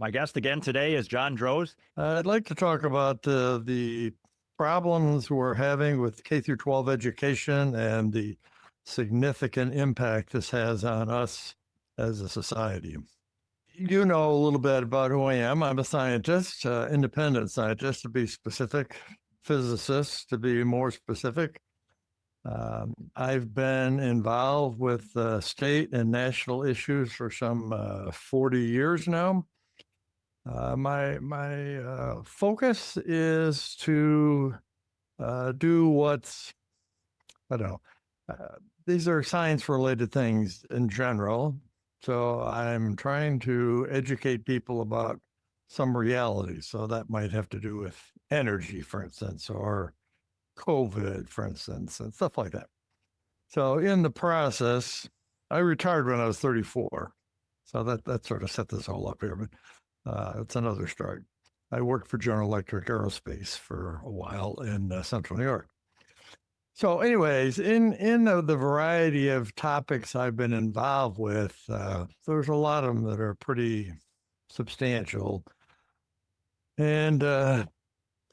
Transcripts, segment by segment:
My guest again today is John Droz. I'd like to talk about the problems we're having with K through 12 education and the significant impact this has on us as a society. You know a little bit about who I am. I'm a scientist, independent scientist to be specific, physicist to be more specific. I've been involved with state and national issues for some 40 years now. My focus is to do what's, I don't know, these are science-related things in general. So I'm trying to educate people about some reality. So that might have to do with energy, for instance, or COVID, for instance, and stuff like that. So in the process, I retired when I was 34. So that sort of set this all up here, but it's another story. I worked for General Electric Aerospace for a while in Central New York. So anyways, in the variety of topics I've been involved with, there's a lot of them that are pretty substantial. And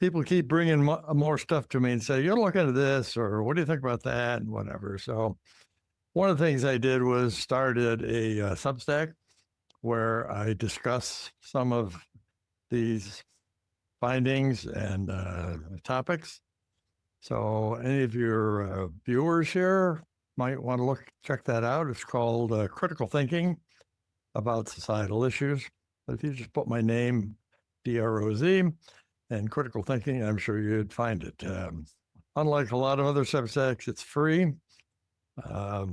people keep bringing more stuff to me and say, you're looking at this, or what do you think about that, and whatever. So one of the things I did was started a Substack where I discuss some of these findings and topics. So any of your viewers here might want to check that out. It's called Critical Thinking About Societal Issues. But if you just put my name, D-R-O-Z, and Critical Thinking, I'm sure you'd find it. Unlike a lot of other Substacks, it's free. I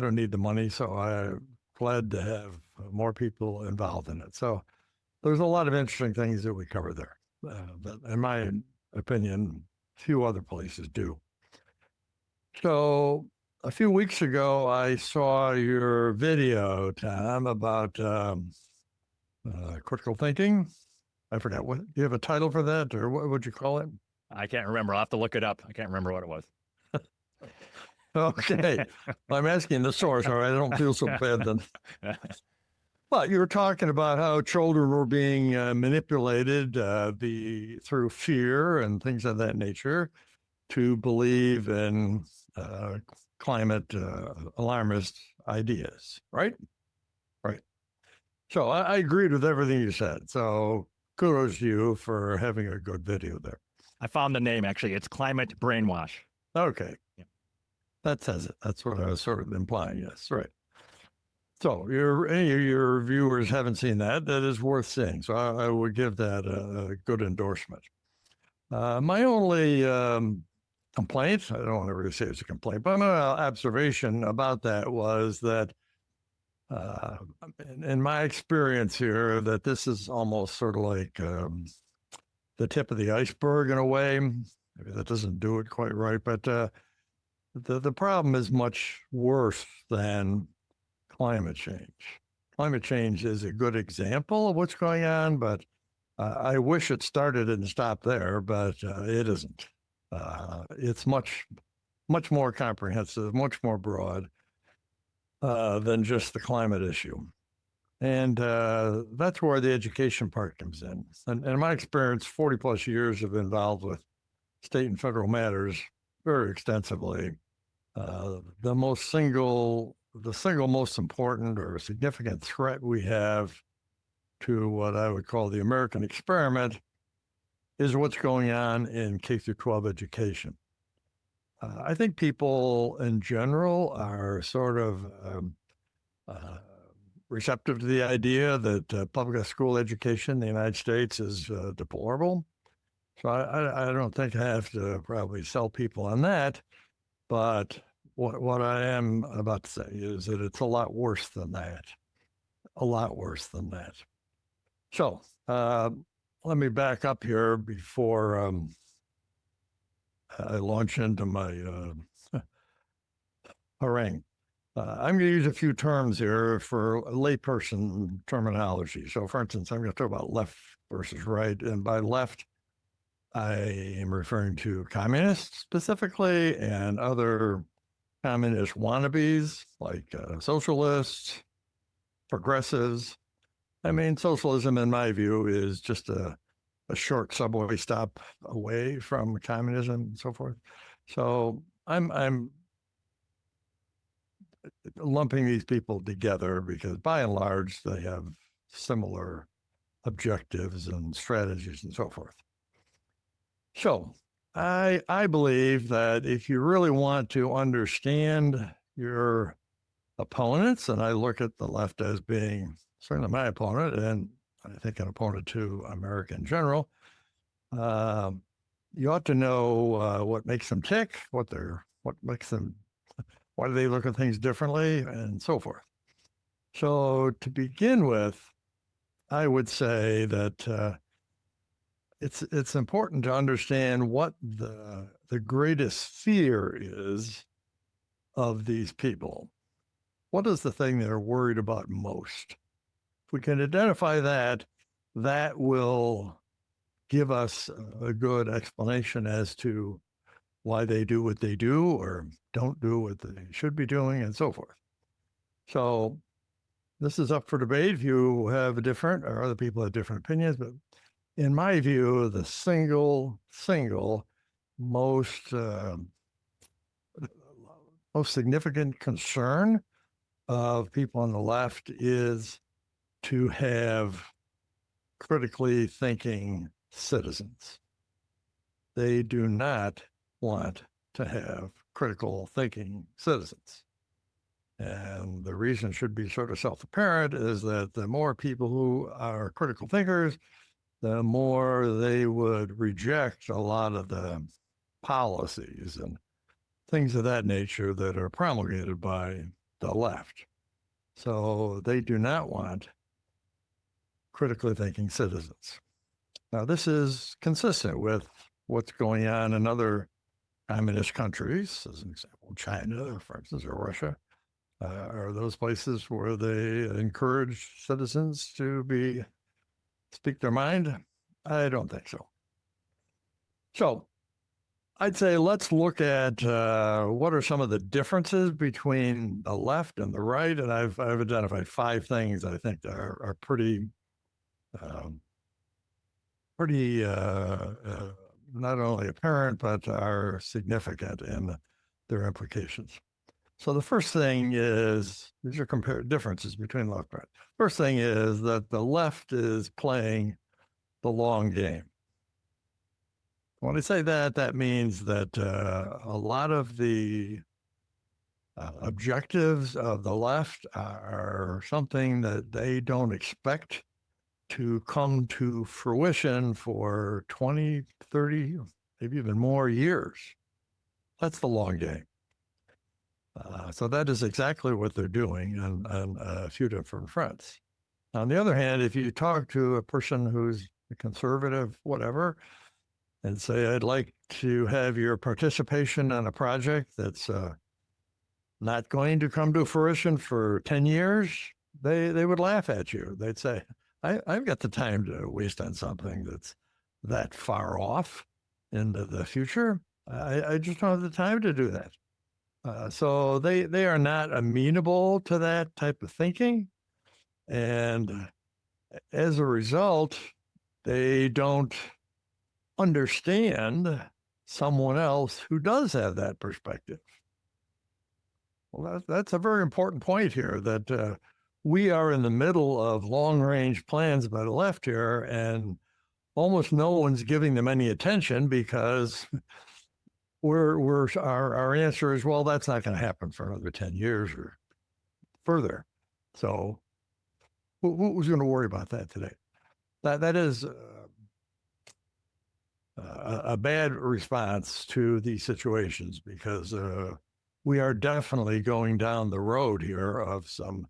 don't need the money, so I'm glad to have more people involved in it. So there's a lot of interesting things that we cover there. But in my opinion, few other places do. So a few weeks ago, I saw your video, Tom, about critical thinking. I forgot what you have a title for that, or what would you call it? I can't remember. I'll have to look it up. I can't remember what it was. Okay. I'm asking the source, all right? I don't feel so bad then. Well, you were talking about how children were being manipulated through fear and things of that nature to believe in climate alarmist ideas, right? Right. So I agreed with everything you said. So kudos to you for having a good video there. I found the name, actually. It's Climate Brainwash. Okay. Yeah. That says it. That's what I was sort of implying. Yes, right. So any of your viewers haven't seen that, that is worth seeing. So I would give that a good endorsement. My only complaint, I don't want to really say it's a complaint, but my observation about that was that in my experience here, that this is almost sort of like the tip of the iceberg in a way. Maybe that doesn't do it quite right, but the problem is much worse than climate change. Climate change is a good example of what's going on, but I wish it started and stopped there, but it isn't. It's much more comprehensive, much more broad than just the climate issue. And that's where the education part comes in. And in my experience, 40 plus years of involved with state and federal matters very extensively. The single most important or significant threat we have to what I would call the American experiment is what's going on in K through 12 education. I think people in general are sort of receptive to the idea that public school education in the United States is deplorable. So I don't think I have to probably sell people on that. But what I am about to say is that it's a lot worse than that. A lot worse than that. So let me back up here before I launch into my harangue. I'm going to use a few terms here for layperson terminology. So, for instance, I'm going to talk about left versus right. And by left, I am referring to communists specifically and other communist wannabes like socialists, progressives. I mean, socialism, in my view, is just a short subway stop away from communism and so forth. So I'm lumping these people together because by and large they have similar objectives and strategies and so forth. So I believe that if you really want to understand your opponents, and I look at the left as being certainly my opponent, and I think an opponent to America in general, you ought to know what makes them tick, what makes them, why do they look at things differently, and so forth. So to begin with, I would say that it's important to understand what the greatest fear is of these people. What is the thing they're worried about most? If we can identify that, that will give us a good explanation as to why they do what they do or don't do what they should be doing and so forth. So this is up for debate if you have a different or other people have different opinions, but in my view, the single most most significant concern of people on the left is to have critically thinking citizens. They do not want to have critical thinking citizens. And the reason should be sort of self-apparent is that the more people who are critical thinkers, the more they would reject a lot of the policies and things of that nature that are promulgated by the left. So they do not want critically thinking citizens. Now, this is consistent with what's going on in other communist countries, as an example, China, for instance, or Russia, are those places where they encourage citizens to speak their mind? I don't think so. So I'd say let's look at what are some of the differences between the left and the right, and I've identified 5 things I think are pretty not only apparent but are significant in their implications. So the first thing is, these are differences between left and right. First thing is that the left is playing the long game. When I say that, that means that a lot of the objectives of the left are something that they don't expect to come to fruition for 20, 30, maybe even more years. That's the long game. So that is exactly what they're doing on a few different fronts. On the other hand, if you talk to a person who's a conservative, whatever, and say, I'd like to have your participation on a project that's not going to come to fruition for 10 years, they would laugh at you. They'd say, I've got the time to waste on something that's that far off into the future. I just don't have the time to do that. So they are not amenable to that type of thinking. And as a result, they don't understand someone else who does have that perspective. Well, that's a very important point here, that we are in the middle of long-range plans by the left here, and almost no one's giving them any attention because our answer is, well, that's not going to happen for another 10 years or further. So who's going to worry about that today? That is a bad response to these situations, because we are definitely going down the road here of some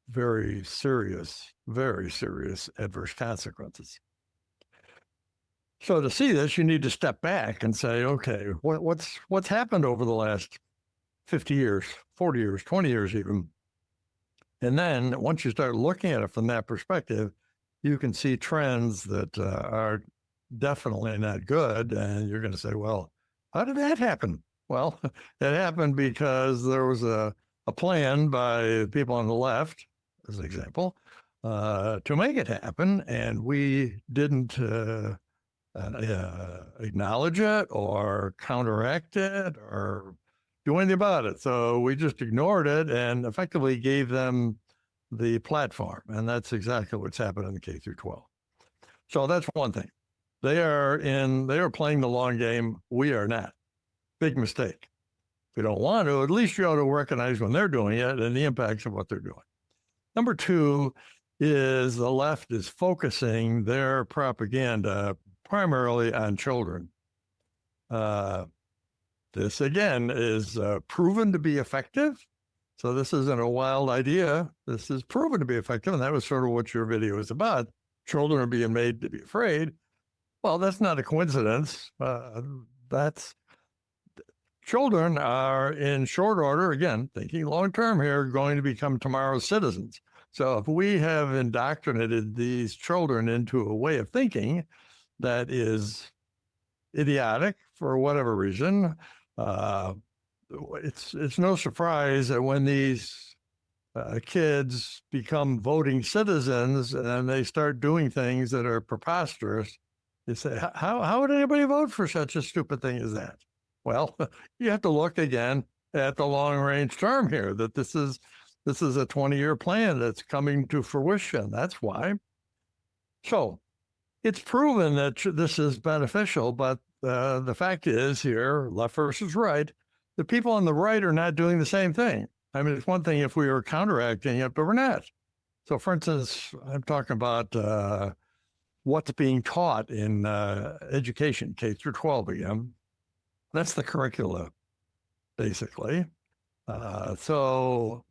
very serious adverse consequences. So to see this, you need to step back and say, okay, what's happened over the last 50 years, 40 years, 20 years even? And then once you start looking at it from that perspective, you can see trends that are definitely not good. And you're going to say, well, how did that happen? Well, it happened because there was a plan by people on the left, as an example, to make it happen, and we didn't acknowledge it or counteract it or do anything about it. So we just ignored it and effectively gave them the platform. And that's exactly what's happened in the K through 12. So that's one thing. They are playing the long game. We are not. Big mistake. If we don't want to, at least you ought to recognize when they're doing it and the impacts of what they're doing. Number two is the left is focusing their propaganda primarily on children. This, again, is proven to be effective. So this isn't a wild idea. This is proven to be effective. And that was sort of what your video is about. Children are being made to be afraid. Well, that's not a coincidence. Children are, in short order, again, thinking long-term here, going to become tomorrow's citizens. So if we have indoctrinated these children into a way of thinking that is idiotic for whatever reason, it's no surprise that when these kids become voting citizens and they start doing things that are preposterous, you say, how would anybody vote for such a stupid thing as that? Well, you have to look again at the long-range term here, that this is a 20-year plan that's coming to fruition. That's why. So it's proven that this is beneficial, but the fact is here, left versus right, the people on the right are not doing the same thing. I mean, it's one thing if we were counteracting it, but we're not. So, for instance, I'm talking about what's being taught in education, K through 12 again. That's the curricula, basically. So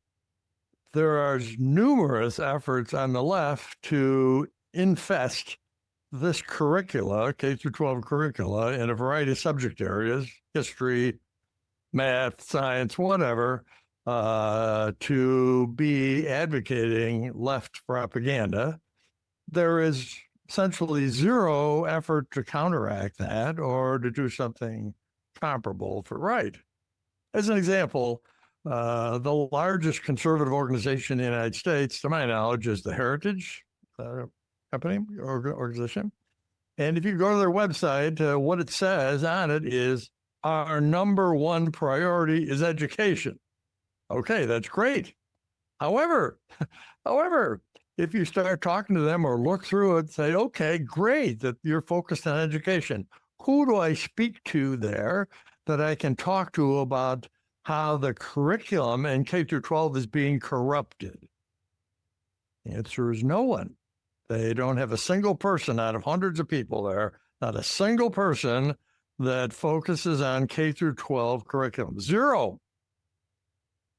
there are numerous efforts on the left to infest this curricula, K through 12 curricula, in a variety of subject areas, history, math, science, whatever, to be advocating left propaganda. There is essentially zero effort to counteract that or to do something comparable for right. As an example, the largest conservative organization in the United States, to my knowledge, is the Heritage Company organization. And if you go to their website, what it says on it is our number one priority is education. Okay, that's great. However, if you start talking to them or look through it, say, okay, great that you're focused on education. Who do I speak to there that I can talk to about how the curriculum in K through 12 is being corrupted? The answer is no one. They don't have a single person out of hundreds of people there, not a single person that focuses on K through 12 curriculum. Zero.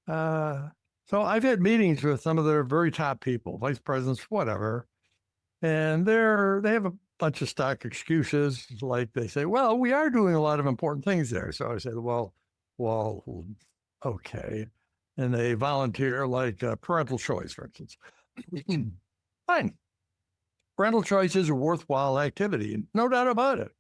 So I've had meetings with some of their very top people, vice presidents, whatever, and they have a bunch of stock excuses. Like they say, well, we are doing a lot of important things there. So I said, well, okay. And they volunteer like parental choice, for instance. Fine. Parental choice is a worthwhile activity, no doubt about it.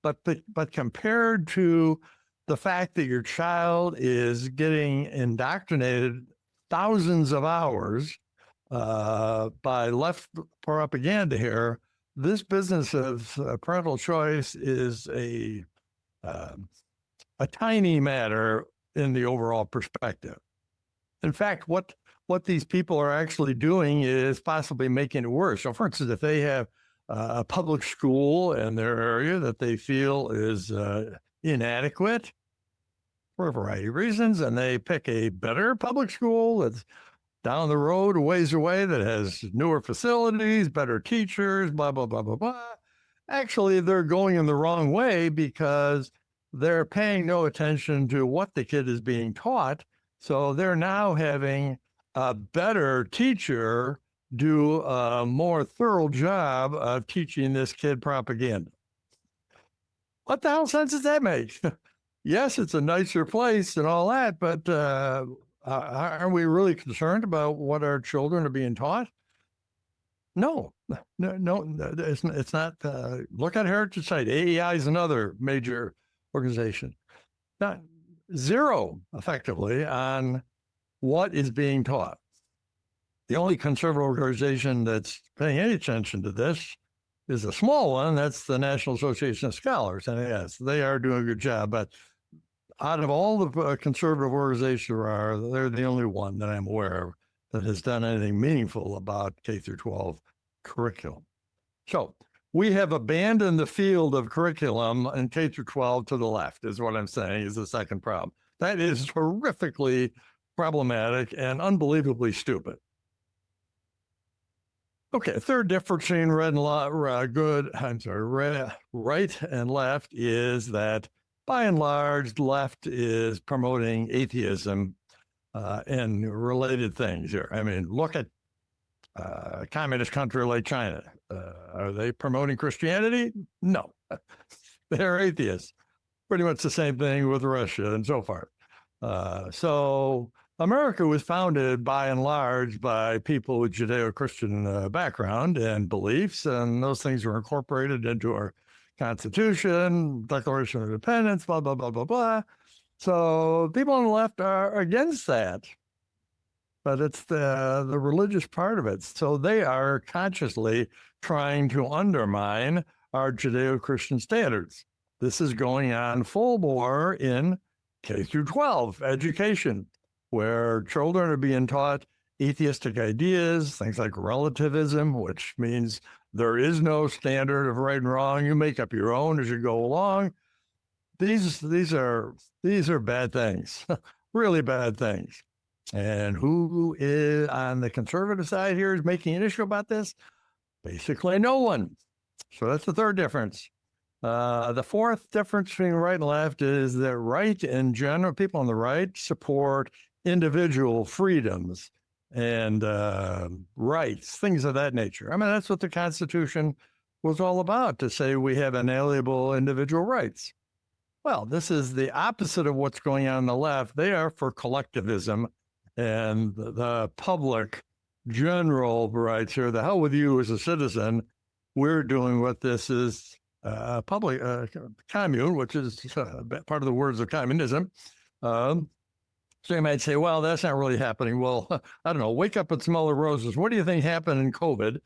But compared to the fact that your child is getting indoctrinated thousands of hours by left propaganda here, this business of parental choice is a tiny matter in the overall perspective. In fact, what these people are actually doing is possibly making it worse. So, for instance, if they have a public school in their area that they feel is inadequate for a variety of reasons, and they pick a better public school that's down the road, a ways away, that has newer facilities, better teachers, blah, blah, blah, blah, blah. Actually, they're going in the wrong way because they're paying no attention to what the kid is being taught. So they're now having a better teacher do a more thorough job of teaching this kid propaganda. What the hell sense does that make? Yes, it's a nicer place and all that, but are we really concerned about what our children are being taught? No, it's not. Look at Heritage Site. AEI is another major organization. Not zero, effectively, on what is being taught. The only conservative organization that's paying any attention to this is a small one. That's the National Association of Scholars. And yes, they are doing a good job. But out of all the conservative organizations there are, they're the only one that I'm aware of that has done anything meaningful about K through 12 curriculum. So we have abandoned the field of curriculum in K through 12 to the left, is what I'm saying, is the second problem. That is horrifically problematic and unbelievably stupid. Okay, third difference between right and left is that by and large, left is promoting atheism and related things here. I mean, look at a communist country like China. Are they promoting Christianity? No, they're atheists. Pretty much the same thing with Russia and so forth. So America was founded by and large by people with Judeo-Christian background and beliefs, and those things were incorporated into our Constitution, Declaration of Independence, blah, blah, blah, blah, blah. So people on the left are against that, but it's the religious part of it. So they are consciously trying to undermine our Judeo-Christian standards. This is going on full bore in K through 12 education, where children are being taught atheistic ideas, things like relativism, which means there is no standard of right and wrong. You make up your own as you go along. These are bad things, really bad things. And who is on the conservative side here is making an issue about this? Basically, no one. So that's the third difference. The fourth difference between right and left is that right in general, people on the right support individual freedoms and rights, things of that nature. I mean, that's what the Constitution was all about, to say we have inalienable individual rights. Well, this is the opposite of what's going on the left. They are for collectivism and the public general rights here. The hell with you as a citizen. We're doing what this is public commune, which is part of the words of communism. So you might say, well, that's not really happening. Well, I don't know. Wake up and smell the roses. What do you think happened in COVID?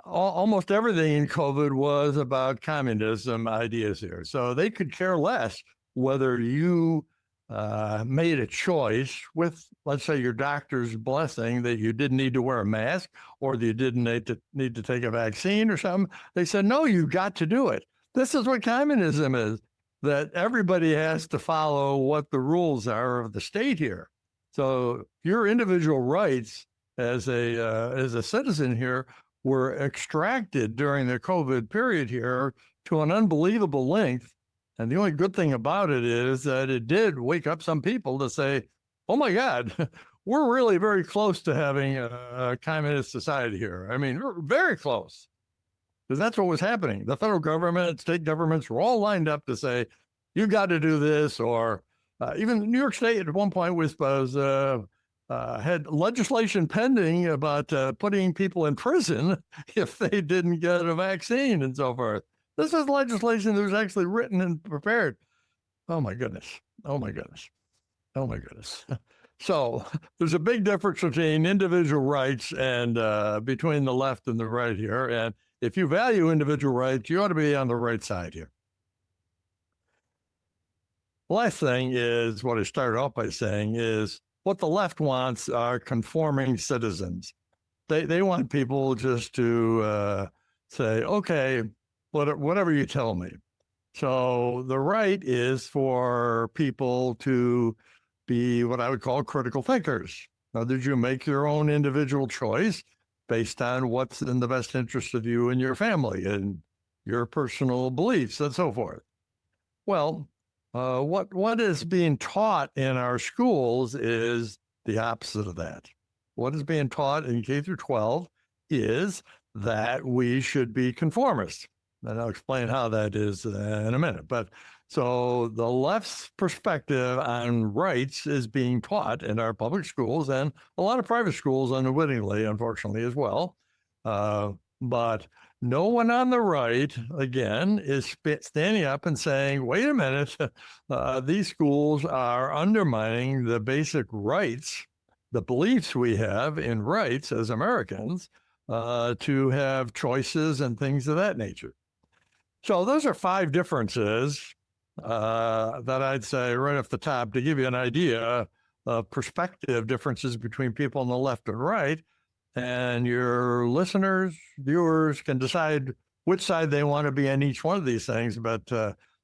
Almost everything in COVID was about communism ideas here. So they could care less whether you made a choice with, let's say, your doctor's blessing that you didn't need to wear a mask or that you didn't need to take a vaccine or something. They said, no, you've got to do it. This is what communism is, that everybody has to follow what the rules are of the state here. So your individual rights as a citizen here were extracted during the COVID period here to an unbelievable length. And the only good thing about it is that it did wake up some people to say, oh my God, we're really very close to having a communist society here. I mean, we're very close. Because that's what was happening. The federal government, state governments were all lined up to say, you got to do this. Or even New York State at one point had legislation pending about putting people in prison if they didn't get a vaccine and so forth. This is legislation that was actually written and prepared. Oh my goodness. Oh my goodness. Oh my goodness. So there's a big difference between individual rights and between the left and the right here. And if you value individual rights, you ought to be on the right side here. The last thing is what I started off by saying is what the left wants are conforming citizens. They want people just to say, okay, whatever you tell me. So the right is for people to be what I would call critical thinkers. Now, did you make your own individual choice based on what's in the best interest of you and your family and your personal beliefs and so forth? Well, what is being taught in our schools is the opposite of that. What is being taught in K through 12 is that we should be conformists. And I'll explain how that is in a minute. But so the left's perspective on rights is being taught in our public schools and a lot of private schools unwittingly, unfortunately, as well. But no one on the right, again, is standing up and saying, wait a minute, these schools are undermining the basic rights the beliefs we have in rights as Americans to have choices and things of that nature. So those are 5 differences that I'd say right off the top to give you an idea of perspective differences between people on the left and right. And your listeners, viewers can decide which side they want to be on each one of these things. But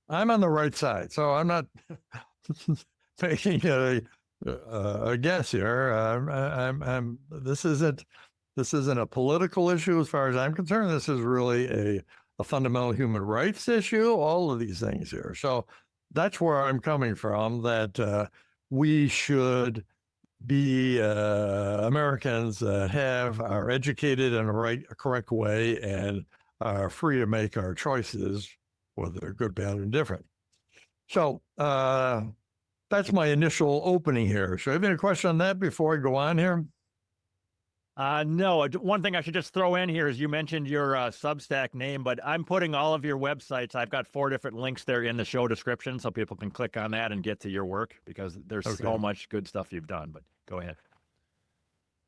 I'm on the right side, so I'm not making a guess here. This isn't a political issue as far as I'm concerned. This is really a fundamental human rights issue, all of these things here. So that's where I'm coming from, that we should be Americans that are educated in a correct way and are free to make our choices, whether they're good, bad, or indifferent. So that's my initial opening here. So, have any question on that before I go on here? No, one thing I should just throw in here is you mentioned your Substack name, but I'm putting all of your websites. I've got 4 different links there in the show description, so people can click on that and get to your work, because there's so much good stuff you've done. But go ahead.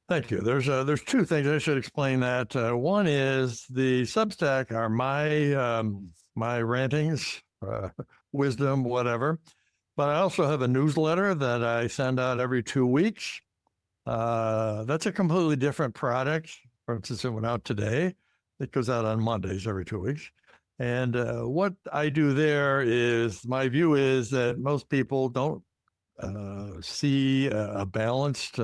Thank you. There's 2 things I should explain. That one is the Substack are my rantings, wisdom, whatever. But I also have a newsletter that I send out every 2 weeks. That's a completely different product. For instance, it went out today. It goes out on Mondays every 2 weeks. And what I do there is, my view is that most people don't see a balanced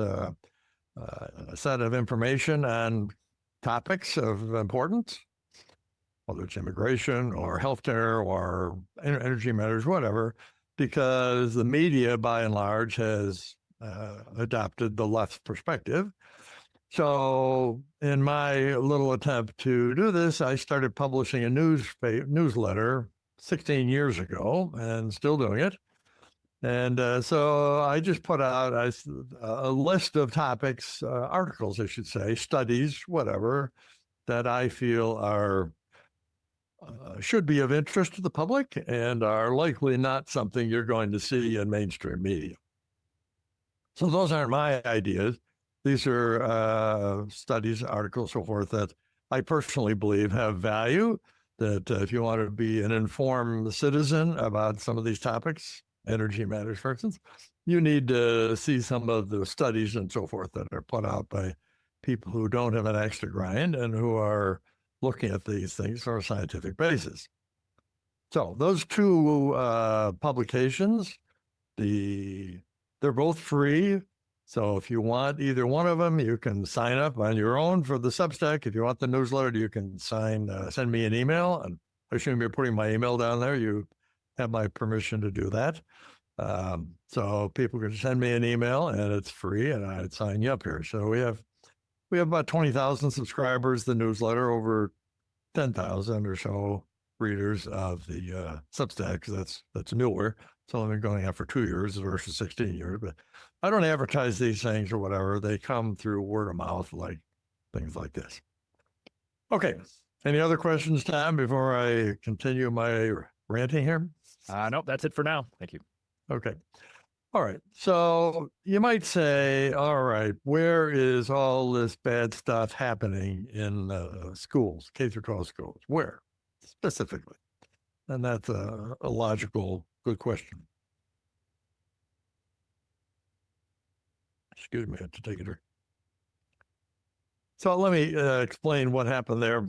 set of information on topics of importance, whether it's immigration or healthcare or energy matters, whatever, because the media, by and large, has adopted the left perspective. So in my little attempt to do this, I started publishing a newsletter 16 years ago, and still doing it. And so I just put out a list of topics, articles, I should say, studies, whatever, that I feel are should be of interest to the public and are likely not something you're going to see in mainstream media. So those aren't my ideas. These are studies, articles, so forth, that I personally believe have value, that if you want to be an informed citizen about some of these topics, energy matters, for instance, you need to see some of the studies and so forth that are put out by people who don't have an axe to grind and who are looking at these things on a scientific basis. So those 2 publications, they're both free. So if you want either one of them, you can sign up on your own for the Substack. If you want the newsletter, you can send me an email. And I assume you're putting my email down there. You have my permission to do that. So people can send me an email, and it's free, and I'd sign you up here. So we have about 20,000 subscribers, the newsletter, over 10,000 or so readers of the Substack, because that's newer. It's only been going on for 2 years versus 16 years. But I don't advertise these things or whatever. They come through word of mouth, like things like this. Okay. Any other questions, Tom, before I continue my ranting here? Nope, that's it for now. Thank you. Okay. All right. So you might say, all right, where is all this bad stuff happening in schools, K-12 schools? Where specifically? And that's a logical, good question. Excuse me, I have to take it here. So let me explain what happened there.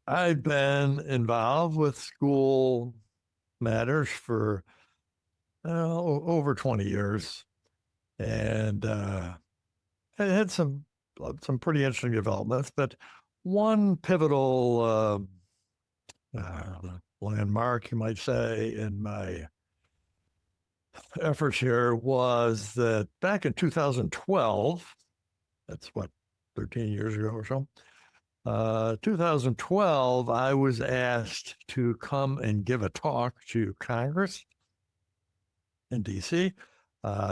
I've been involved with school matters for over 20 years, and I had some pretty interesting developments. But one pivotal landmark, you might say, in my efforts here was that back in 2012, that's what, 13 years ago or so, 2012, I was asked to come and give a talk to Congress in DC.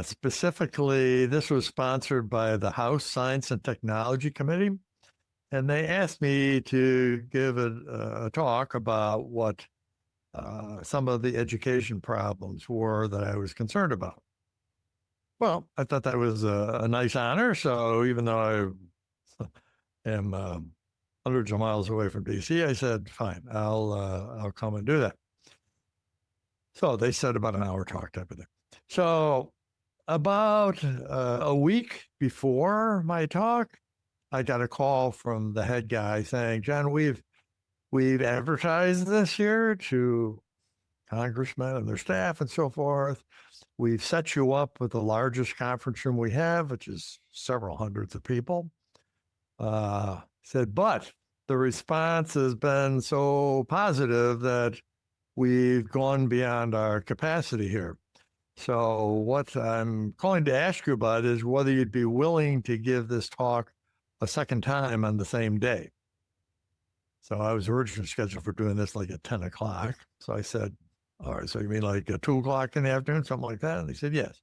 Specifically, this was sponsored by the House Science and Technology Committee. And they asked me to give a talk about what some of the education problems were that I was concerned about. Well, I thought that was a nice honor. So even though I am hundreds of miles away from DC, I said, fine, I'll come and do that. So they said about an hour talk type of thing. So about a week before my talk, I got a call from the head guy saying, John, we've advertised this here to congressmen and their staff and so forth. We've set you up with the largest conference room we have, which is several hundreds of people. Said, but the response has been so positive that we've gone beyond our capacity here. So what I'm calling to ask you about is whether you'd be willing to give this talk a second time on the same day. So I was originally scheduled for doing this like at 10 o'clock. So I said, all right, so you mean like at 2 o'clock in the afternoon, something like that? And they said, yes.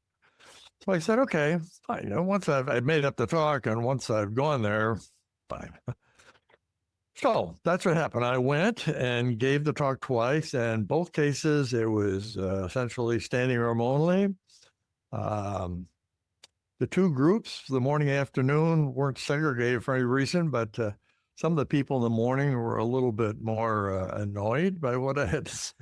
So I said, okay, fine. You know, once I've made up the talk and once I've gone there, fine. So that's what happened. I went and gave the talk twice, and both cases it was essentially standing room only. The two groups, the morning and afternoon, weren't segregated for any reason, but some of the people in the morning were a little bit more annoyed by what I had to say.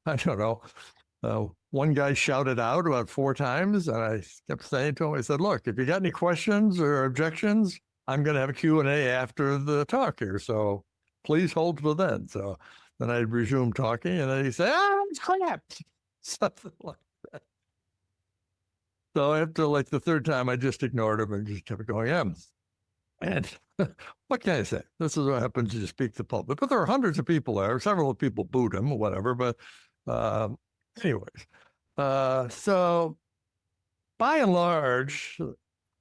I don't know. One guy shouted out about 4 times, and I kept saying to him, I said, look, if you got any questions or objections, I'm going to have a Q&A after the talk here, so please hold till then. So then I resumed talking, and then he said, it's collapsed. Something like that. So after like the 3rd time, I just ignored him and just kept going, yeah. And what can I say? This is what happens when you speak to the public. But there are hundreds of people there. Several people booed him or whatever. But anyways, so by and large,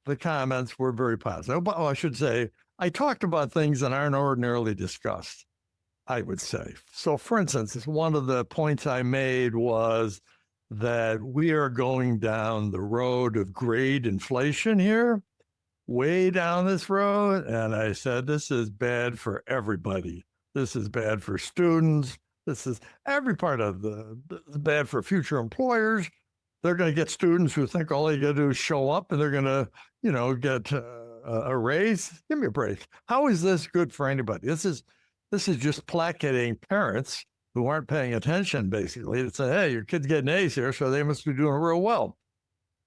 the comments were very positive. Well, I should say, I talked about things that aren't ordinarily discussed, I would say. So for instance, one of the points I made was that we are going down the road of grade inflation here, way down this road. And I said, this is bad for everybody. This is bad for students. This is every part of bad for future employers. They're going to get students who think all they got to do is show up and they're going to, get a raise. Give me a break. How is this good for anybody? This is just placating parents who aren't paying attention, basically, to say, hey, your kid's getting A's here, so they must be doing real well.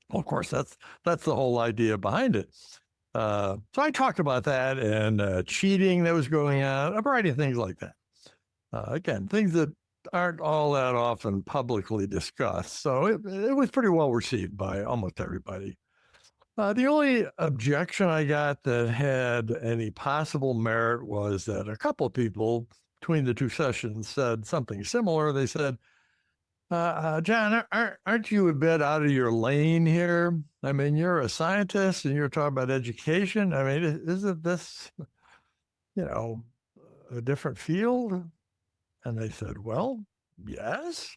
Well, of course, that's the whole idea behind it. So I talked about that and cheating that was going on, a variety of things like that. Again, things that aren't all that often publicly discussed. So it was pretty well received by almost everybody. The only objection I got that had any possible merit was that a couple of people between the 2 sessions said something similar. They said, John, aren't you a bit out of your lane here? I mean, you're a scientist and you're talking about education. I mean, isn't this, a different field? And they said, well, yes,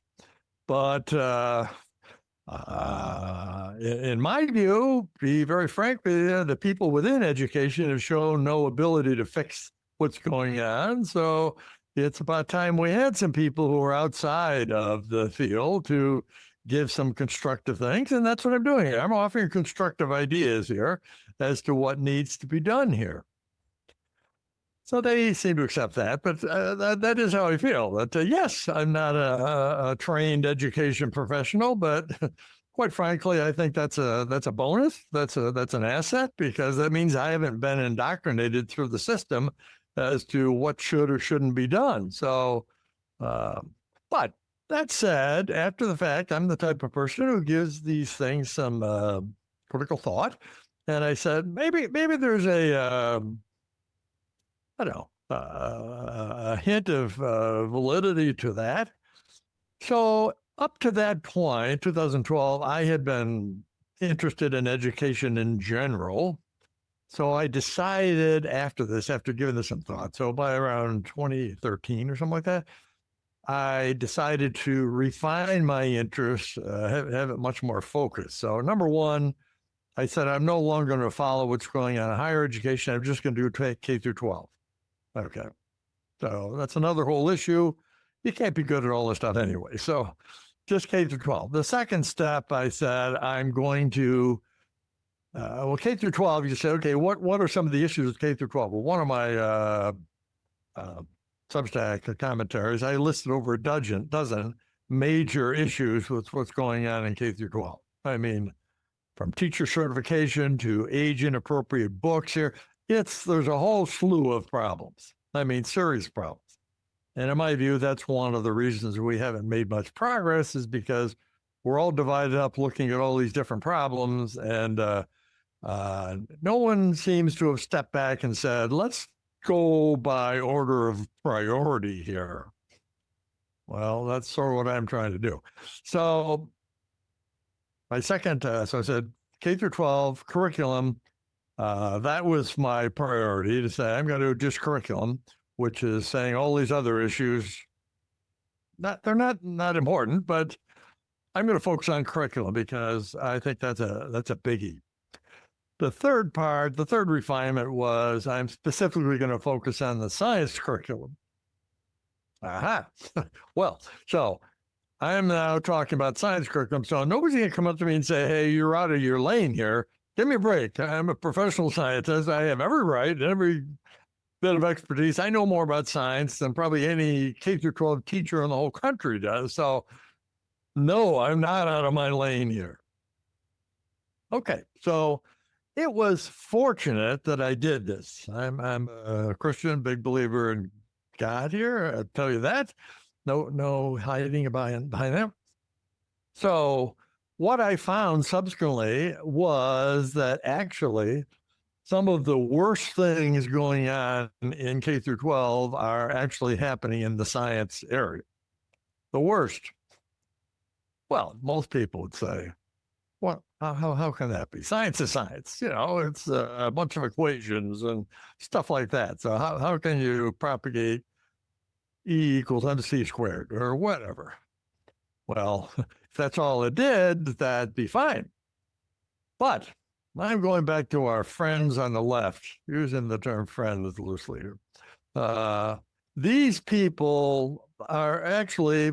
but in my view, be very frank with you, the people within education have shown no ability to fix what's going on. So it's about time we had some people who are outside of the field to give some constructive things. And that's what I'm doing here. I'm offering constructive ideas here as to what needs to be done here. So they seem to accept that, but that is how I feel. That yes, I'm not a trained education professional, but quite frankly, I think that's a bonus. That's an asset because that means I haven't been indoctrinated through the system as to what should or shouldn't be done. So, but that said, after the fact, I'm the type of person who gives these things some critical thought, and I said maybe there's a hint of validity to that. So up to that point, 2012, I had been interested in education in general. So I decided after giving this some thought, so by around 2013 or something like that, I decided to refine my interest, have it much more focused. So number one, I said, I'm no longer going to follow what's going on in higher education. I'm just going to do K through 12. Okay. So that's another whole issue. You can't be good at all this stuff anyway. So just K through 12. The second step, I said, I'm going to, K through 12, you said, okay, what are some of the issues with K through 12? Well, one of my Substack commentaries, I listed over a dozen major issues with what's going on in K through 12. I mean, from teacher certification to age inappropriate books here, there's a whole slew of problems. I mean, serious problems. And in my view, that's one of the reasons we haven't made much progress, is because we're all divided up looking at all these different problems, and no one seems to have stepped back and said, let's go by order of priority here. Well, that's sort of what I'm trying to do. So my second, so I said K through 12 curriculum, that was my priority, to say I'm going to do just curriculum, which is saying all these other issues, they're not important, but I'm going to focus on curriculum because I think that's a biggie. The third refinement was I'm specifically going to focus on the science curriculum. Aha. Well, so I am now talking about science curriculum. So nobody's going to come up to me and say, hey, you're out of your lane here. Give me a break. I'm a professional scientist. I have every right, every bit of expertise. I know more about science than probably any K through 12 teacher in the whole country does. So no, I'm not out of my lane here. Okay, so it was fortunate that I did this. I'm a Christian, big believer in God here. I'll tell you that. No hiding behind that. So what I found subsequently was that actually some of the worst things going on in K through 12 are actually happening in the science area. The worst. Well, most people would say, well, how can that be? Science is science. You know, it's a bunch of equations and stuff like that. So how can you propagate E equals mc squared or whatever? Well, if that's all it did, that'd be fine. But I'm going back to our friends on the left, using the term friends loosely here. These people are actually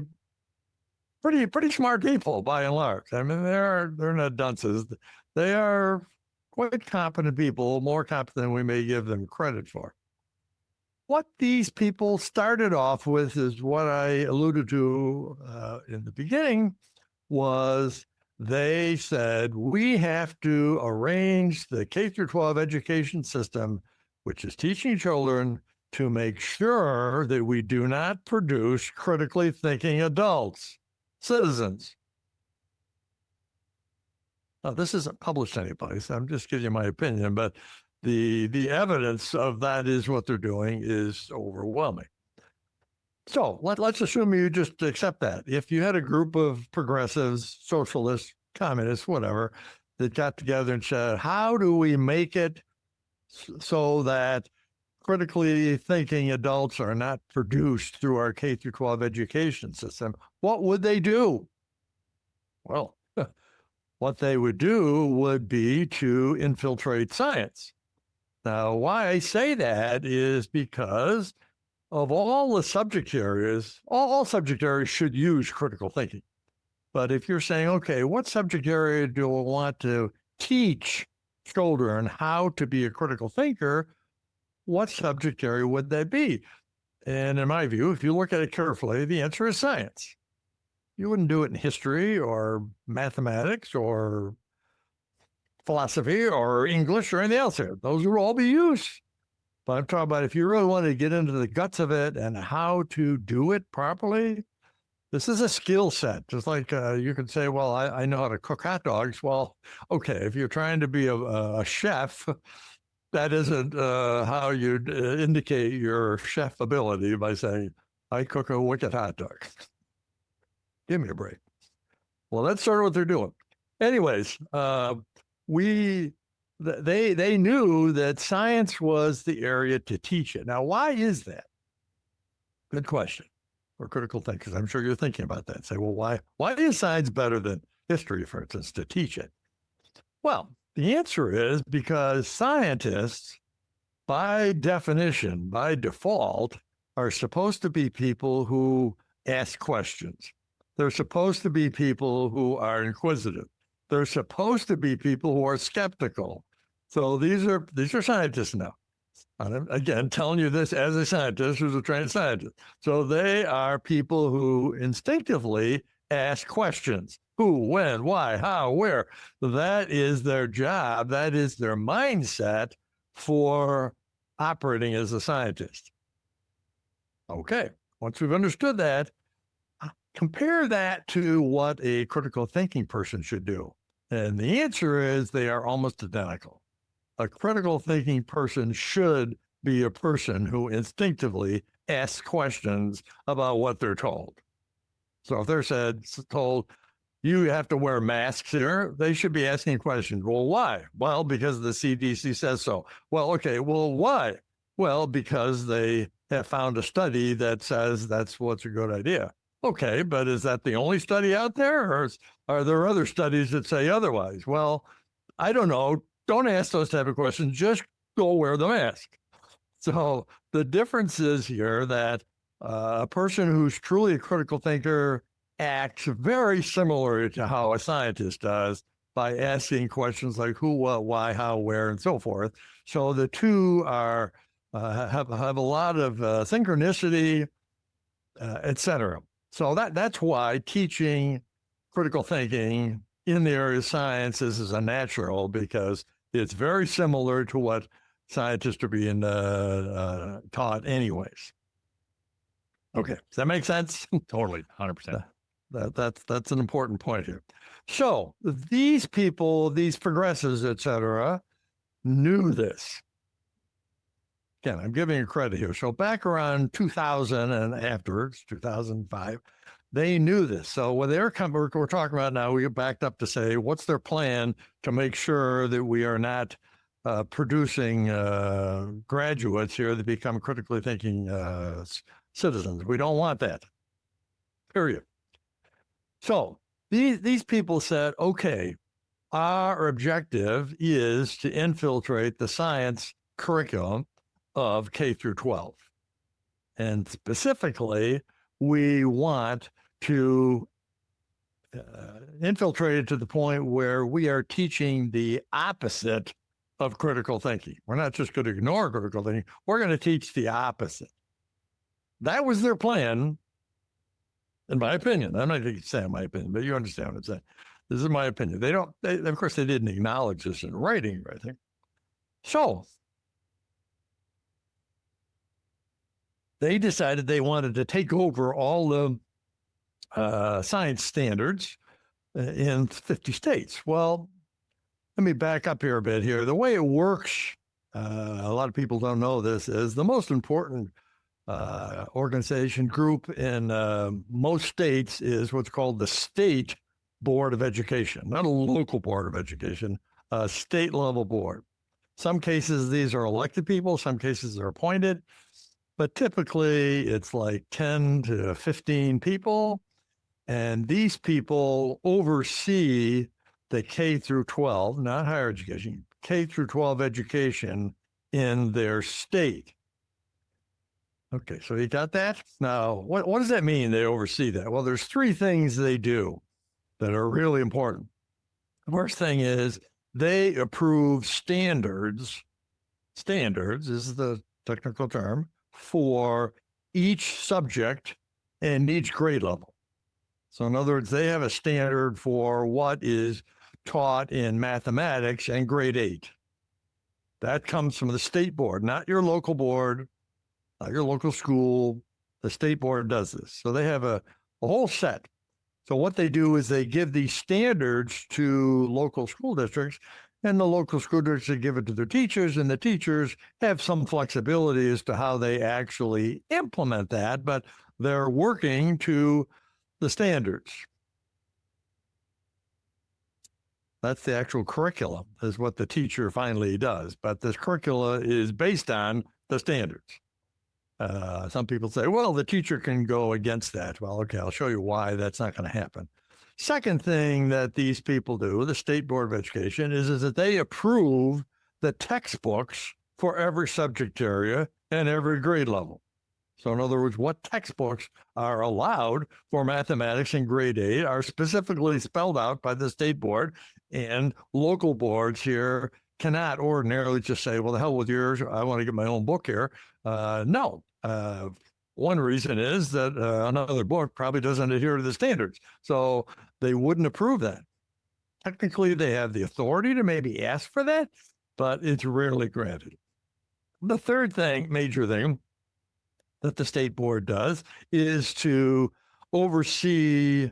pretty smart people by and large. I mean, they're not dunces. They are quite competent people, more competent than we may give them credit for. What these people started off with is what I alluded to in the beginning, was they said, we have to arrange the K through 12 education system, which is teaching children, to make sure that we do not produce critically thinking adults, citizens. Now, this isn't published anyplace. I'm just giving you my opinion, but the evidence of that is what they're doing is overwhelming. So let's assume you just accept that. If you had a group of progressives, socialists, communists, whatever, that got together and said, how do we make it so that critically thinking adults are not produced through our K through 12 education system, what would they do? Well, what they would do would be to infiltrate science. Now, why I say that is because of all the subject areas, all subject areas should use critical thinking. But if you're saying, okay, what subject area do I want to teach children how to be a critical thinker, what subject area would that be? And in my view, if you look at it carefully, the answer is science. You wouldn't do it in history or mathematics or philosophy or English or anything else here. Those would all be used. But I'm talking about if you really want to get into the guts of it and how to do it properly, this is a skill set. Just like you could say, well, I know how to cook hot dogs. Well, okay, if you're trying to be a chef, that isn't how you indicate your chef ability by saying, I cook a wicked hot dog. Give me a break. Well, that's sort of what they're doing. Anyways, they knew that science was the area to teach it. Now, why is that? Good question for critical thinkers. I'm sure you're thinking about that. Say, well, why is science better than history, for instance, to teach it? Well, the answer is because scientists, by definition, by default, are supposed to be people who ask questions. They're supposed to be people who are inquisitive. They're supposed to be people who are skeptical. So these are scientists now. I'm, again, telling you this as a scientist who's a trained scientist. So they are people who instinctively ask questions. Who, when, why, how, where. That is their job. That is their mindset for operating as a scientist. Okay, once we've understood that, compare that to what a critical thinking person should do. And the answer is they are almost identical. A critical thinking person should be a person who instinctively asks questions about what they're told. So if they're told, you have to wear masks here, they should be asking questions. Well, why? Well, because the CDC says so. Well, okay, well, why? Well, because they have found a study that says that's what's a good idea. Okay, but is that the only study out there, or are there other studies that say otherwise? Well, I don't know. Don't ask those type of questions. Just go wear the mask. So the difference is here that a person who's truly a critical thinker acts very similar to how a scientist does by asking questions like who, what, why, how, where, and so forth. So the two are have a lot of synchronicity, etc. So that's why teaching critical thinking in the area of sciences is a natural, because it's very similar to what scientists are being taught anyways. Okay, does that make sense? Totally, 100%. That's an important point here. So these people, these progressives, etc., knew this. Again, I'm giving you credit here. So back around 2000 and afterwards, 2005, they knew this. So when we're talking about now, we get backed up to say, what's their plan to make sure that we are not producing graduates here that become critically thinking citizens? We don't want that, period. So these people said, okay, our objective is to infiltrate the science curriculum of K through 12. And specifically, we want to infiltrate it to the point where we are teaching the opposite of critical thinking. We're not just going to ignore critical thinking. We're going to teach the opposite. That was their plan, in my opinion. I'm not going to say my opinion, but you understand what I'm saying. This is my opinion. Of course, they didn't acknowledge this in writing or anything. So they decided they wanted to take over all the science standards in 50 states. Well, let me back up here a bit here. The way it works, a lot of people don't know this, is the most important organization group in most states is what's called the State Board of Education, not a local board of education, a state level board. Some cases, these are elected people. Some cases are appointed. But typically, it's like 10 to 15 people. And these people oversee the K through 12, not higher education, K through 12 education in their state. Okay, so you got that? Now, what does that mean, they oversee that? Well, there's three things they do that are really important. The first thing is they approve standards. Standards is the technical term for each subject and each grade level. So in other words, they have a standard for what is taught in mathematics and grade 8. That comes from the state board, not your local board, not your local school. The state board does this. So they have a whole set. So what they do is they give these standards to local school districts, and the local school districts give it to their teachers, and the teachers have some flexibility as to how they actually implement that, but they're working to the standards. That's the actual curriculum, is what the teacher finally does. But this curricula is based on the standards. Some people say, well, the teacher can go against that. Well, okay, I'll show you why that's not going to happen. Second thing that these people do, the State Board of Education, is that they approve the textbooks for every subject area and every grade level. So in other words, what textbooks are allowed for mathematics in grade 8 are specifically spelled out by the state board, and local boards here cannot ordinarily just say, well, the hell with yours, I want to get my own book here. No. One reason is that another book probably doesn't adhere to the standards. So they wouldn't approve that. Technically, they have the authority to maybe ask for that, but it's rarely granted. The third major thing that the state board does is to oversee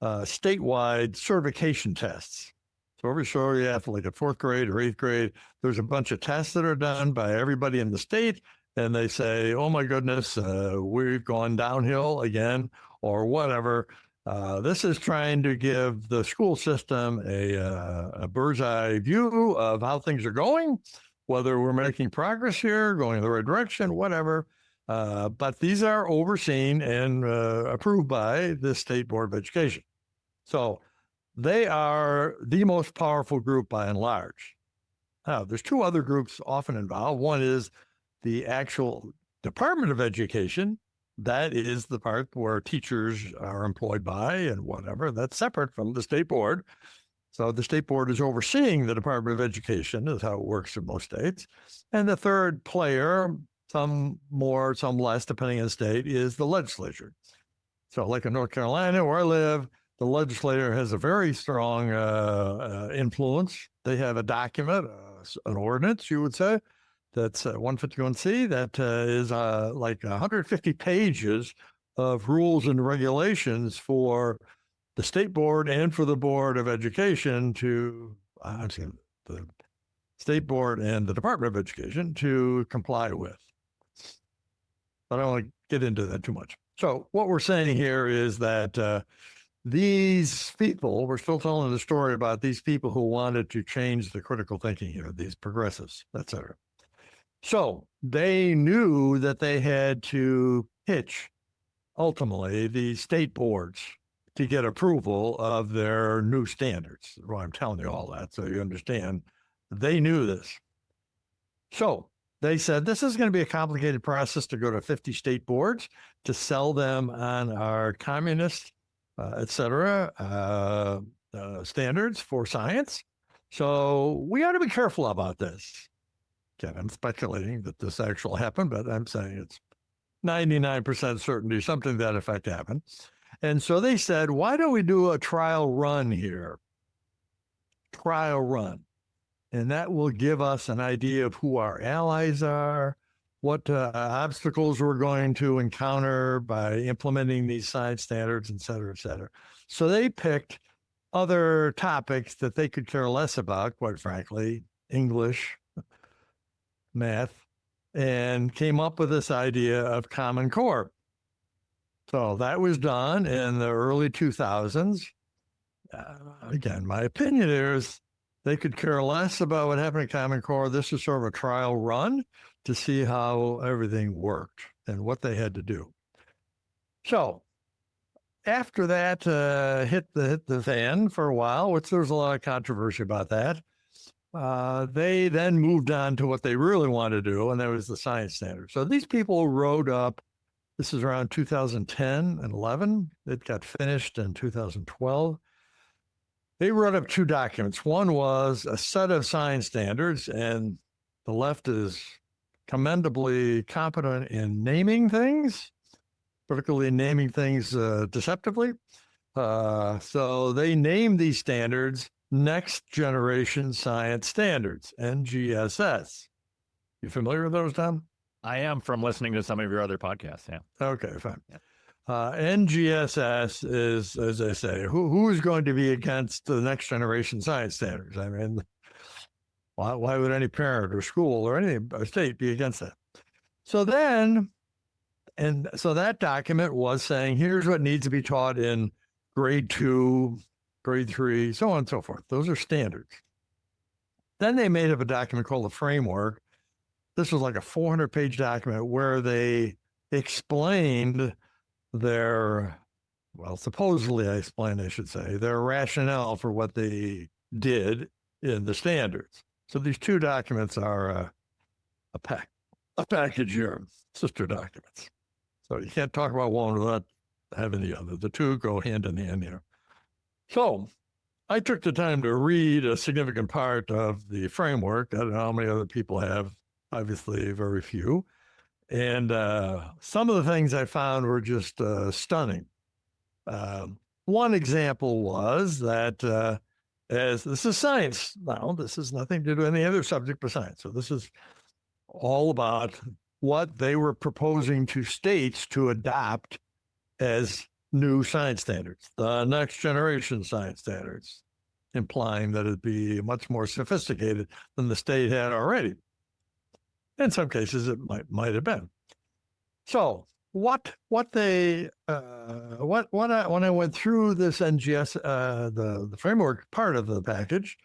statewide certification tests. So every year, you have like a 4th grade or 8th grade, there's a bunch of tests that are done by everybody in the state, and they say, oh my goodness, we've gone downhill again, or whatever. This is trying to give the school system a bird's eye view of how things are going, whether we're making progress here, going in the right direction, whatever. But these are overseen and approved by the State Board of Education. So they are the most powerful group by and large. Now, there's 2 other groups often involved. One is the actual Department of Education. That is the part where teachers are employed by and whatever. That's separate from the state board. So the state board is overseeing the Department of Education, is how it works in most states. And the third player, some more, some less, depending on the state, is the legislature. So like in North Carolina, where I live, the legislature has a very strong influence. They have a document, an ordinance, you would say, that's 151C, that is like 150 pages of rules and regulations for the state board and for the Board of Education to, the state board and the Department of Education to comply with. But I don't want to get into that too much. So what we're saying here is that these people, we're still telling the story about these people who wanted to change the critical thinking here, these progressives, et cetera. So they knew that they had to pitch, ultimately, the state boards to get approval of their new standards. Well, I'm telling you all that so you understand. They knew this. So they said, this is going to be a complicated process to go to 50 state boards to sell them on our communist, et cetera, standards for science. So we ought to be careful about this. Again, I'm speculating that this actually happened, but I'm saying it's 99% certainty something to that effect happened. And so they said, why don't we do a trial run here? Trial run. And that will give us an idea of who our allies are, what obstacles we're going to encounter by implementing these science standards, et cetera, et cetera. So they picked other topics that they could care less about, quite frankly, English, math, and came up with this idea of Common Core. So that was done in the early 2000s. Again, my opinion is they could care less about what happened in Common Core. This is sort of a trial run to see how everything worked and what they had to do. So after that hit the fan for a while, which there was a lot of controversy about that, they then moved on to what they really wanted to do, and that was the science standard. So these people wrote up, this is around 2010 and 11. It got finished in 2012. They wrote up 2 documents. One was a set of science standards, and the left is commendably competent in naming things, particularly naming things deceptively. So they named these standards Next Generation Science Standards, NGSS. You familiar with those, Tom? I am, from listening to some of your other podcasts. Yeah. Okay, fine. Yeah. NGSS is, as I say, who's going to be against the Next Generation Science Standards? I mean, why would any parent or school or any state be against that? So then, and so that document was saying, here's what needs to be taught in grade 2, grade 3, so on and so forth. Those are standards. Then they made up a document called the framework. This was like a 400-page document where they explained their, well, supposedly I explained, I should say, their rationale for what they did in the standards. So these 2 documents are a package here, sister documents. So you can't talk about one without having the other. The two go hand in hand here. So I took the time to read a significant part of the framework. I don't know how many other people have, obviously very few. And some of the things I found were just stunning. One example was that as this is science now, this is nothing to do with any other subject but science. So this is all about what they were proposing to states to adopt as new science standards, the next generation science standards, implying that it'd be much more sophisticated than the state had already. In some cases, it might have been. So when I went through this NGS, the framework part of the package,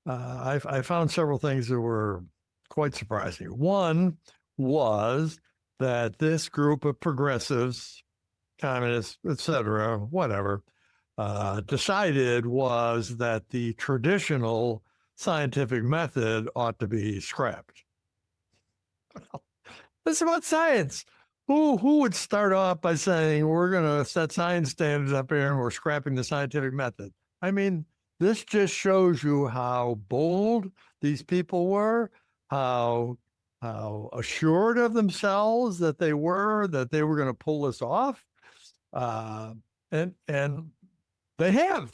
I found several things that were quite surprising. One was that this group of progressives, communists, etc., whatever, decided was that the traditional scientific method ought to be scrapped. This is about science. Who would start off by saying we're going to set science standards up here and we're scrapping the scientific method? I mean, this just shows you how bold these people were, how assured of themselves that they were going to pull this off, and they have.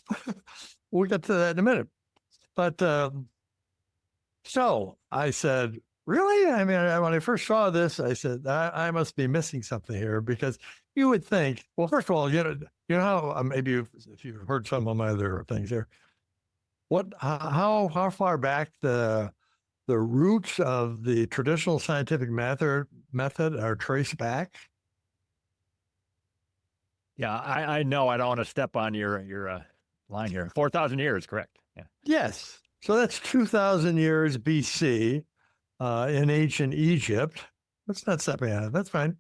We'll get to that in a minute. But so I said, really? I mean, when I first saw this, I said, I must be missing something here, because you would think, well, first of all, you know how maybe if you've heard some of my other things here, how far back the roots of the traditional scientific method are traced back? Yeah, I know. I don't want to step on your line here. 4,000 years, correct? Yeah. Yes. So that's 2,000 years BC in ancient Egypt. Let's not step on it. That's fine.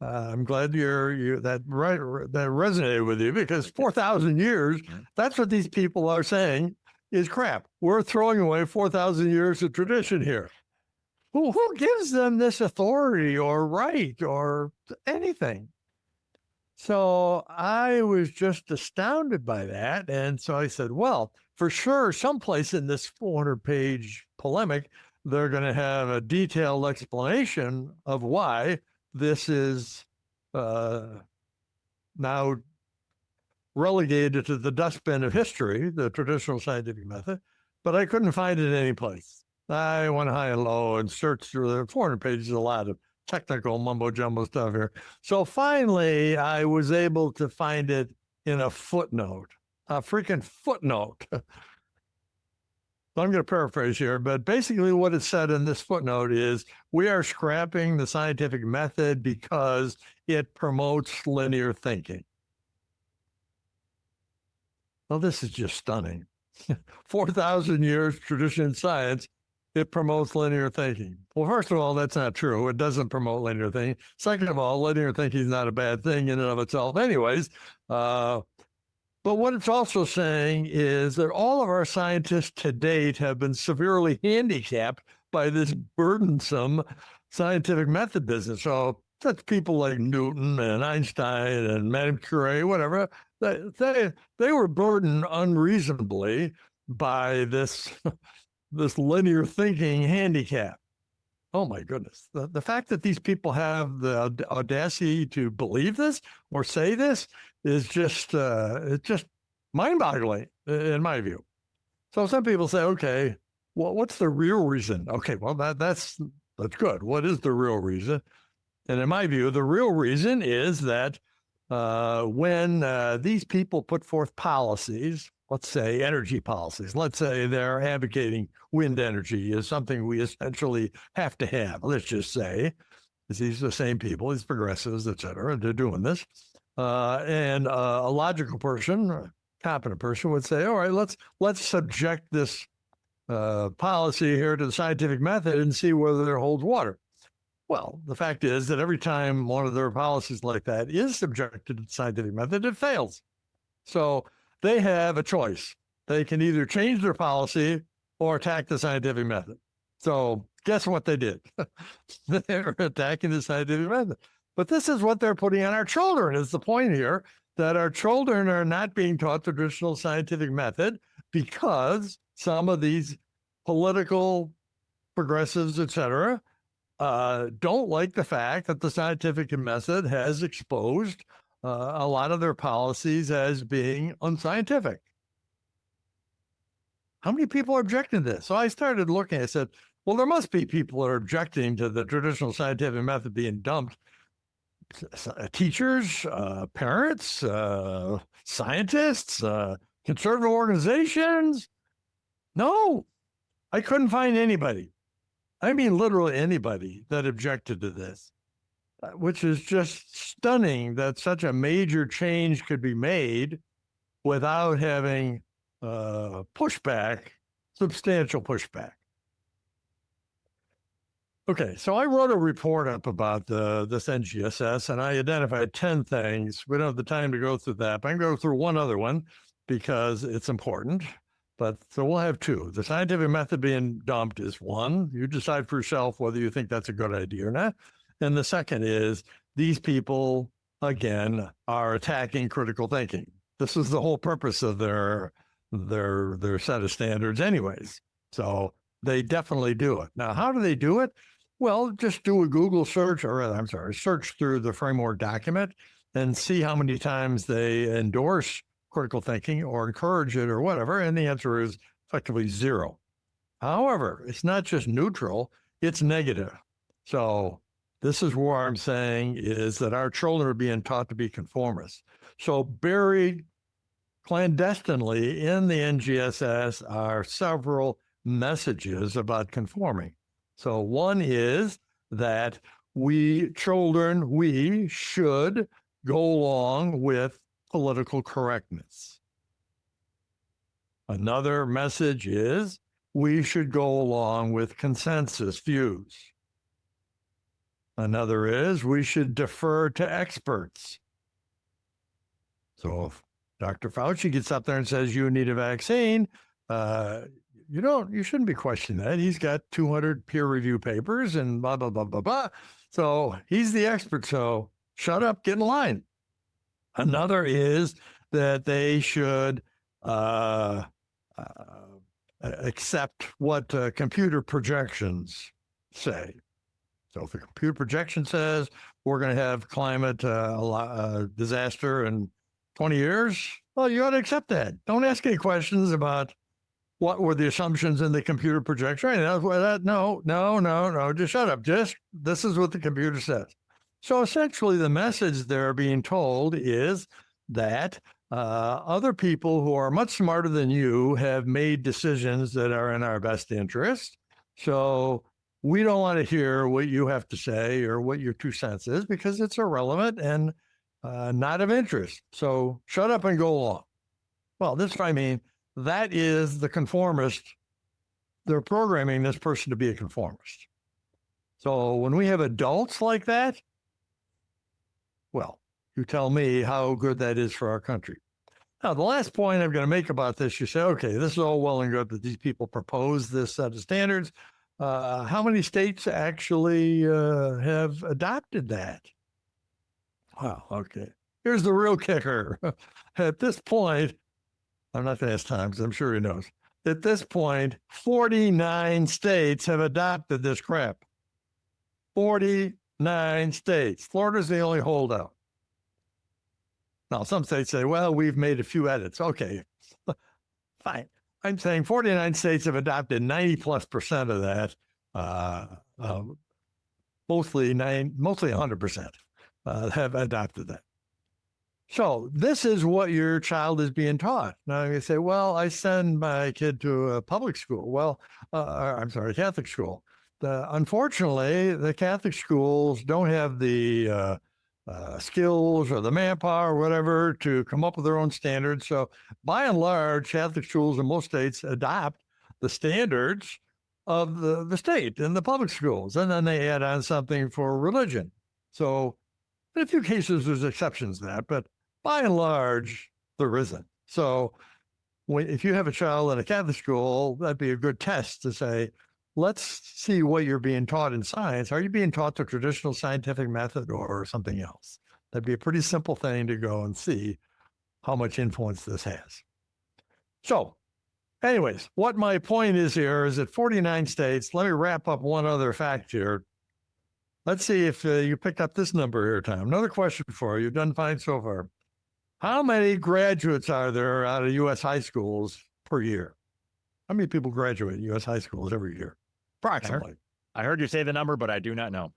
I'm glad that resonated with you, because 4,000 years, that's what these people are saying is crap. We're throwing away 4,000 years of tradition here. Who gives them this authority or right or anything? So I was just astounded by that. And so I said, well, for sure, someplace in this 400-page polemic, they're going to have a detailed explanation of why this is now relegated to the dustbin of history, the traditional scientific method, but I couldn't find it any place. I went high and low and searched through the 400 pages, a lot of technical mumbo jumbo stuff here. So finally, I was able to find it in a footnote, a freaking footnote. I'm going to paraphrase here, but basically what it said in this footnote is, we are scrapping the scientific method because it promotes linear thinking. Well, this is just stunning. 4,000 years tradition in science, it promotes linear thinking. Well, first of all, that's not true. It doesn't promote linear thinking. Second of all, linear thinking is not a bad thing in and of itself anyways. But what it's also saying is that all of our scientists to date have been severely handicapped by this burdensome scientific method business. So that's people like Newton and Einstein and Madame Curie, whatever. They were burdened unreasonably by this linear thinking handicap. Oh my goodness. The fact that these people have the audacity to believe this or say this is just it's just mind-boggling in my view. So some people say, okay, well, what's the real reason? Okay, well, that's good. What is the real reason? And in my view, the real reason is that when these people put forth policies, let's say energy policies, let's say they're advocating wind energy is something we essentially have to have. Let's just say, these are the same people, these progressives, et cetera, they're doing this. And a logical person, a competent person would say, all right, let's subject this policy here to the scientific method and see whether it holds water. Well, the fact is that every time one of their policies like that is subjected to the scientific method, it fails. So they have a choice. They can either change their policy or attack the scientific method. So guess what they did? They were attacking the scientific method. But this is what they're putting on our children, is the point here, that our children are not being taught the traditional scientific method because some of these political progressives, et cetera, don't like the fact that the scientific method has exposed a lot of their policies as being unscientific. How many people are objecting to this? So I started looking. I said, well, there must be people that are objecting to the traditional scientific method being dumped. Teachers, parents, scientists, conservative organizations. No, I couldn't find anybody. I mean, literally anybody that objected to this, which is just stunning that such a major change could be made without having pushback, substantial pushback. Okay, so I wrote a report up about this NGSS, and I identified 10 things. We don't have the time to go through that, but I can go through one other one because it's important. But so we'll have two. The scientific method being dumped is one. You decide for yourself whether you think that's a good idea or not. And the second is these people, again, are attacking critical thinking. This is the whole purpose of their set of standards anyways. So they definitely do it. Now, how do they do it? Well, just do a Google search, or rather, I'm sorry, search through the framework document and see how many times they endorse critical thinking or encourage it or whatever. And the answer is effectively zero. However, it's not just neutral, it's negative. So this is where I'm saying is that our children are being taught to be conformists. So buried clandestinely in the NGSS are several messages about conforming. So one is that we should go along with political correctness. Another message is we should go along with consensus views. Another is we should defer to experts. So if Dr. Fauci gets up there and says you need a vaccine, you shouldn't be questioning that. He's got 200 peer review papers and blah, blah, blah, blah, blah. So he's the expert. So shut up, get in line. Another is that they should accept what computer projections say. So if the computer projection says we're going to have climate disaster in 20 years, well, you ought to accept that. Don't ask any questions about what were the assumptions in the computer projection. Right? No, just shut up. This is what the computer says. So essentially the message they're being told is that other people who are much smarter than you have made decisions that are in our best interest. So we don't want to hear what you have to say or what your 2 cents is because it's irrelevant and not of interest. So shut up and go along. Well, that is the conformist. They're programming this person to be a conformist. So when we have adults like that, well, you tell me how good that is for our country. Now, the last point I'm going to make about this, you say, okay, this is all well and good that these people propose this set of standards. How many states actually have adopted that? Wow, okay. Here's the real kicker. At this point, I'm not going to ask time because I'm sure he knows. At this point, 49 states have adopted this crap. 49 states. Florida's the only holdout. Now, some states say, well, we've made a few edits. Okay, fine. I'm saying 49 states have adopted 90+% of that, mostly 100% have adopted that. So this is what your child is being taught. Now you say, well, I send my kid to a public school. Well, Catholic school. Unfortunately, the Catholic schools don't have the skills or the manpower or whatever to come up with their own standards. So by and large, Catholic schools in most states adopt the standards of the state in the public schools. And then they add on something for religion. So in a few cases, there's exceptions to that, but by and large, there isn't. So if you have a child in a Catholic school, that'd be a good test to say, let's see what you're being taught in science. Are you being taught the traditional scientific method or something else? That'd be a pretty simple thing to go and see how much influence this has. So anyways, what my point is here is that 49 states, let me wrap up one other fact here. Let's see if you picked up this number here, Tom. Another question for you. You've done fine so far. How many graduates are there out of U.S. high schools per year? How many people graduate U.S. high schools every year? Approximately. I heard you say the number, but I do not know.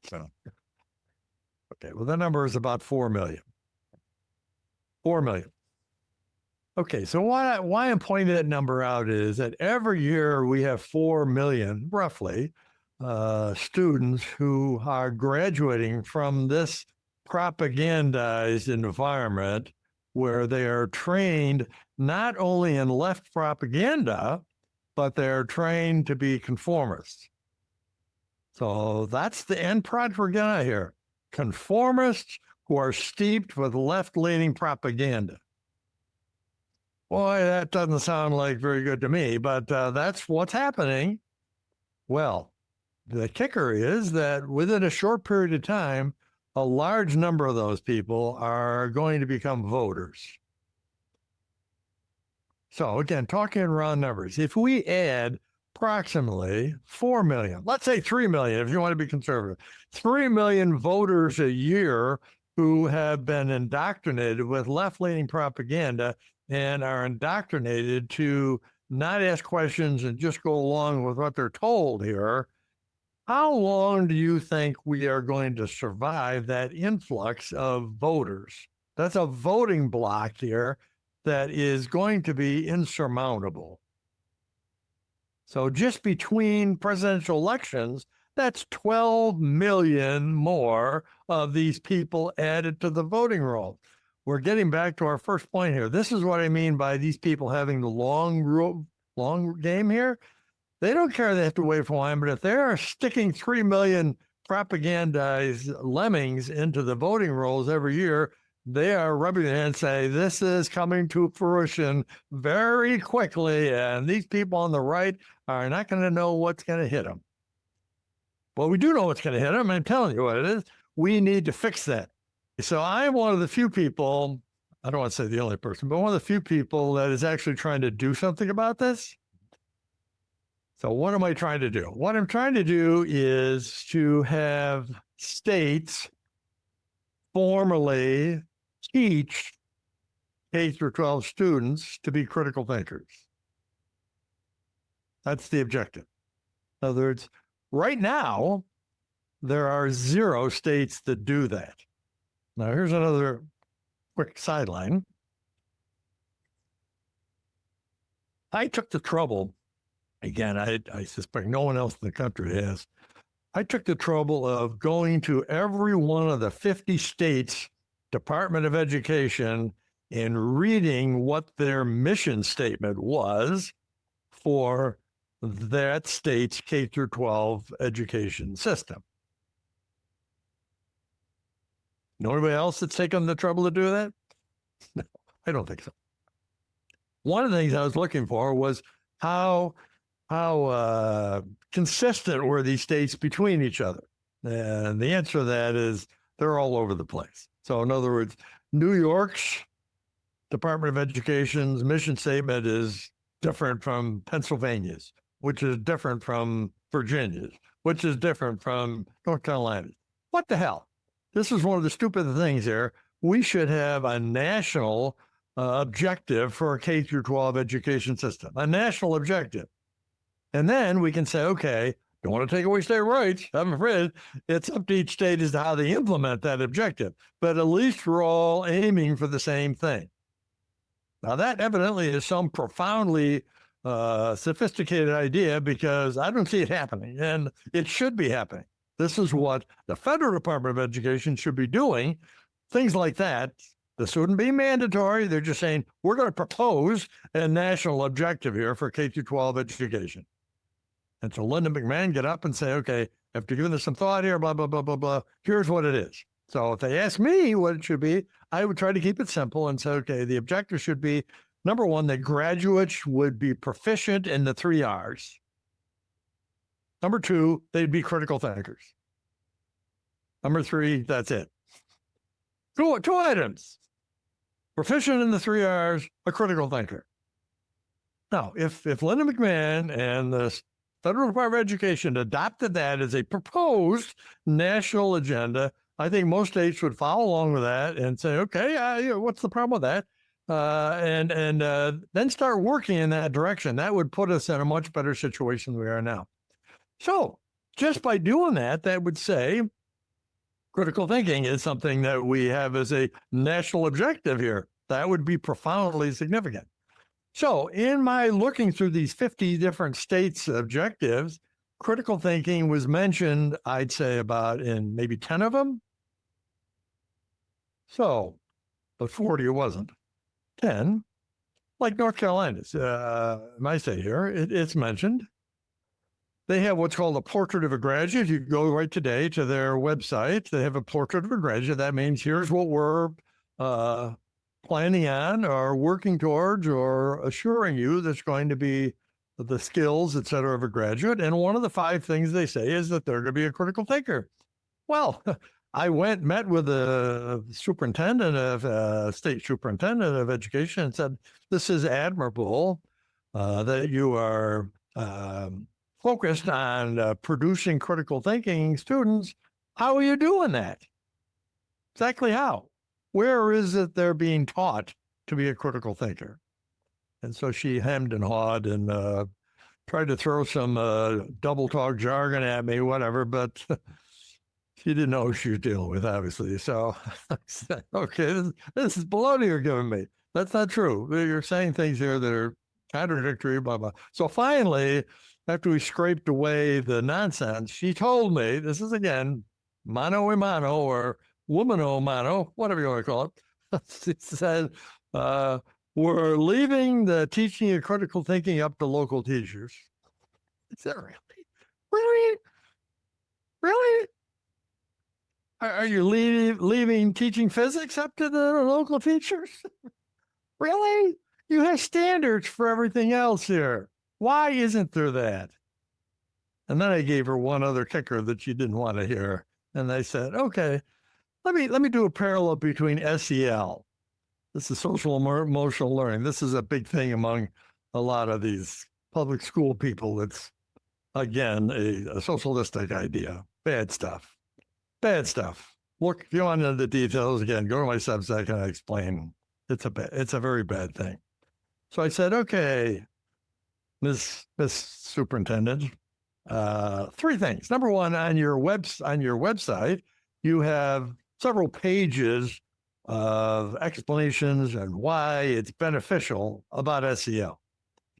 So, okay, well, the number is about 4 million. 4 million. Okay, so why I'm pointing that number out is that every year we have 4 million, roughly, students who are graduating from this propagandized environment where they are trained not only in left propaganda, but they're trained to be conformists. So that's the end product we're getting here. Conformists who are steeped with left-leaning propaganda. Boy, that doesn't sound like very good to me, but that's what's happening. Well, the kicker is that within a short period of time, a large number of those people are going to become voters. So again, talking in round numbers, if we add approximately 4 million, let's say 3 million, if you want to be conservative, 3 million voters a year who have been indoctrinated with left-leaning propaganda and are indoctrinated to not ask questions and just go along with what they're told here, how long do you think we are going to survive that influx of voters? That's a voting block here that is going to be insurmountable. So just between presidential elections, that's 12 million more of these people added to the voting roll. We're getting back to our first point here. This is what I mean by these people having the long game here. They don't care they have to wait for a while, but if they're sticking 3 million propagandized lemmings into the voting rolls every year, they are rubbing their hands and say, this is coming to fruition very quickly, and these people on the right are not going to know what's going to hit them. Well, we do know what's going to hit them. I'm telling you what it is. We need to fix that. So I'm one of the few people, I don't want to say the only person, but one of the few people that is actually trying to do something about this. So what am I trying to do? What I'm trying to do is to have states formally teach K-12 students to be critical thinkers. That's the objective. In other words, right now, there are 0 states that do that. Now, here's another quick sideline. I took the trouble, again, I suspect no one else in the country has, I took the trouble of going to every one of the 50 states' Department of Education and reading what their mission statement was for that state's K-12 education system. Know anybody else that's taken the trouble to do that? No, I don't think so. One of the things I was looking for was how consistent were these states between each other? And the answer to that is they're all over the place. So in other words, New York's Department of Education's mission statement is different from Pennsylvania's, which is different from Virginia's, which is different from North Carolina's. What the hell? This is one of the stupid things here. We should have a national objective for a K-12 education system, a national objective. And then we can say, okay, don't want to take away state rights. I'm afraid it's up to each state as to how they implement that objective. But at least we're all aiming for the same thing. Now, that evidently is some profoundly sophisticated idea because I don't see it happening, and it should be happening. This is what the federal Department of Education should be doing. Things like that. This wouldn't be mandatory. They're just saying, we're going to propose a national objective here for K-12 education. And so Linda McMahon get up and say, okay, after giving this some thought here, blah, blah, blah, blah, blah, here's what it is. So if they ask me what it should be, I would try to keep it simple and say, okay, the objective should be, number one, that graduates would be proficient in the 3 R's. Number 2, they'd be critical thinkers. Number 3, that's it. Two items. Proficient in the 3 R's, a critical thinker. Now, if Linda McMahon and the Federal Department of Education adopted that as a proposed national agenda, I think most states would follow along with that and say, okay, what's the problem with that? And then start working in that direction. That would put us in a much better situation than we are now. So just by doing that, that would say critical thinking is something that we have as a national objective here. That would be profoundly significant. So in my looking through these 50 different states' objectives, critical thinking was mentioned, I'd say about in maybe 10 of them. So, but 40 it wasn't. 10, like North Carolina's, my state here, it's mentioned. They have what's called a portrait of a graduate. You can go right today to their website. They have a portrait of a graduate. That means here's what we're planning on or working towards or assuring you that's going to be the skills, et cetera, of a graduate. And one of the 5 things they say is that they're going to be a critical thinker. Well, I met with the state superintendent of education and said, this is admirable that you are focused on producing critical thinking students. How are you doing that? Exactly how? Where is it they're being taught to be a critical thinker? And so she hemmed and hawed and tried to throw some double talk jargon at me, whatever, but she didn't know who she was dealing with, obviously. So I said, okay, this is baloney you're giving me. That's not true. You're saying things here that are contradictory, blah, blah. So finally, after we scraped away the nonsense, she told me, this is again, mano a mano or woman-o mano, whatever you want to call it. She said, we're leaving the teaching of critical thinking up to local teachers. Is that really? Really? Really? Are you leaving teaching physics up to the local teachers? Really? You have standards for everything else here. Why isn't there that? And then I gave her one other kicker that she didn't want to hear. And I said, okay, let me do a parallel between SEL. This is social emotional learning. This is a big thing among a lot of these public school people. It's, again, a socialistic idea. Bad stuff. Bad stuff. Look, if you want into the details, again, go to my Substack and I explain. It's a very bad thing. So I said, okay, Miss Superintendent, 3 things. Number 1, on your website, you have several pages of explanations and why it's beneficial about SEL.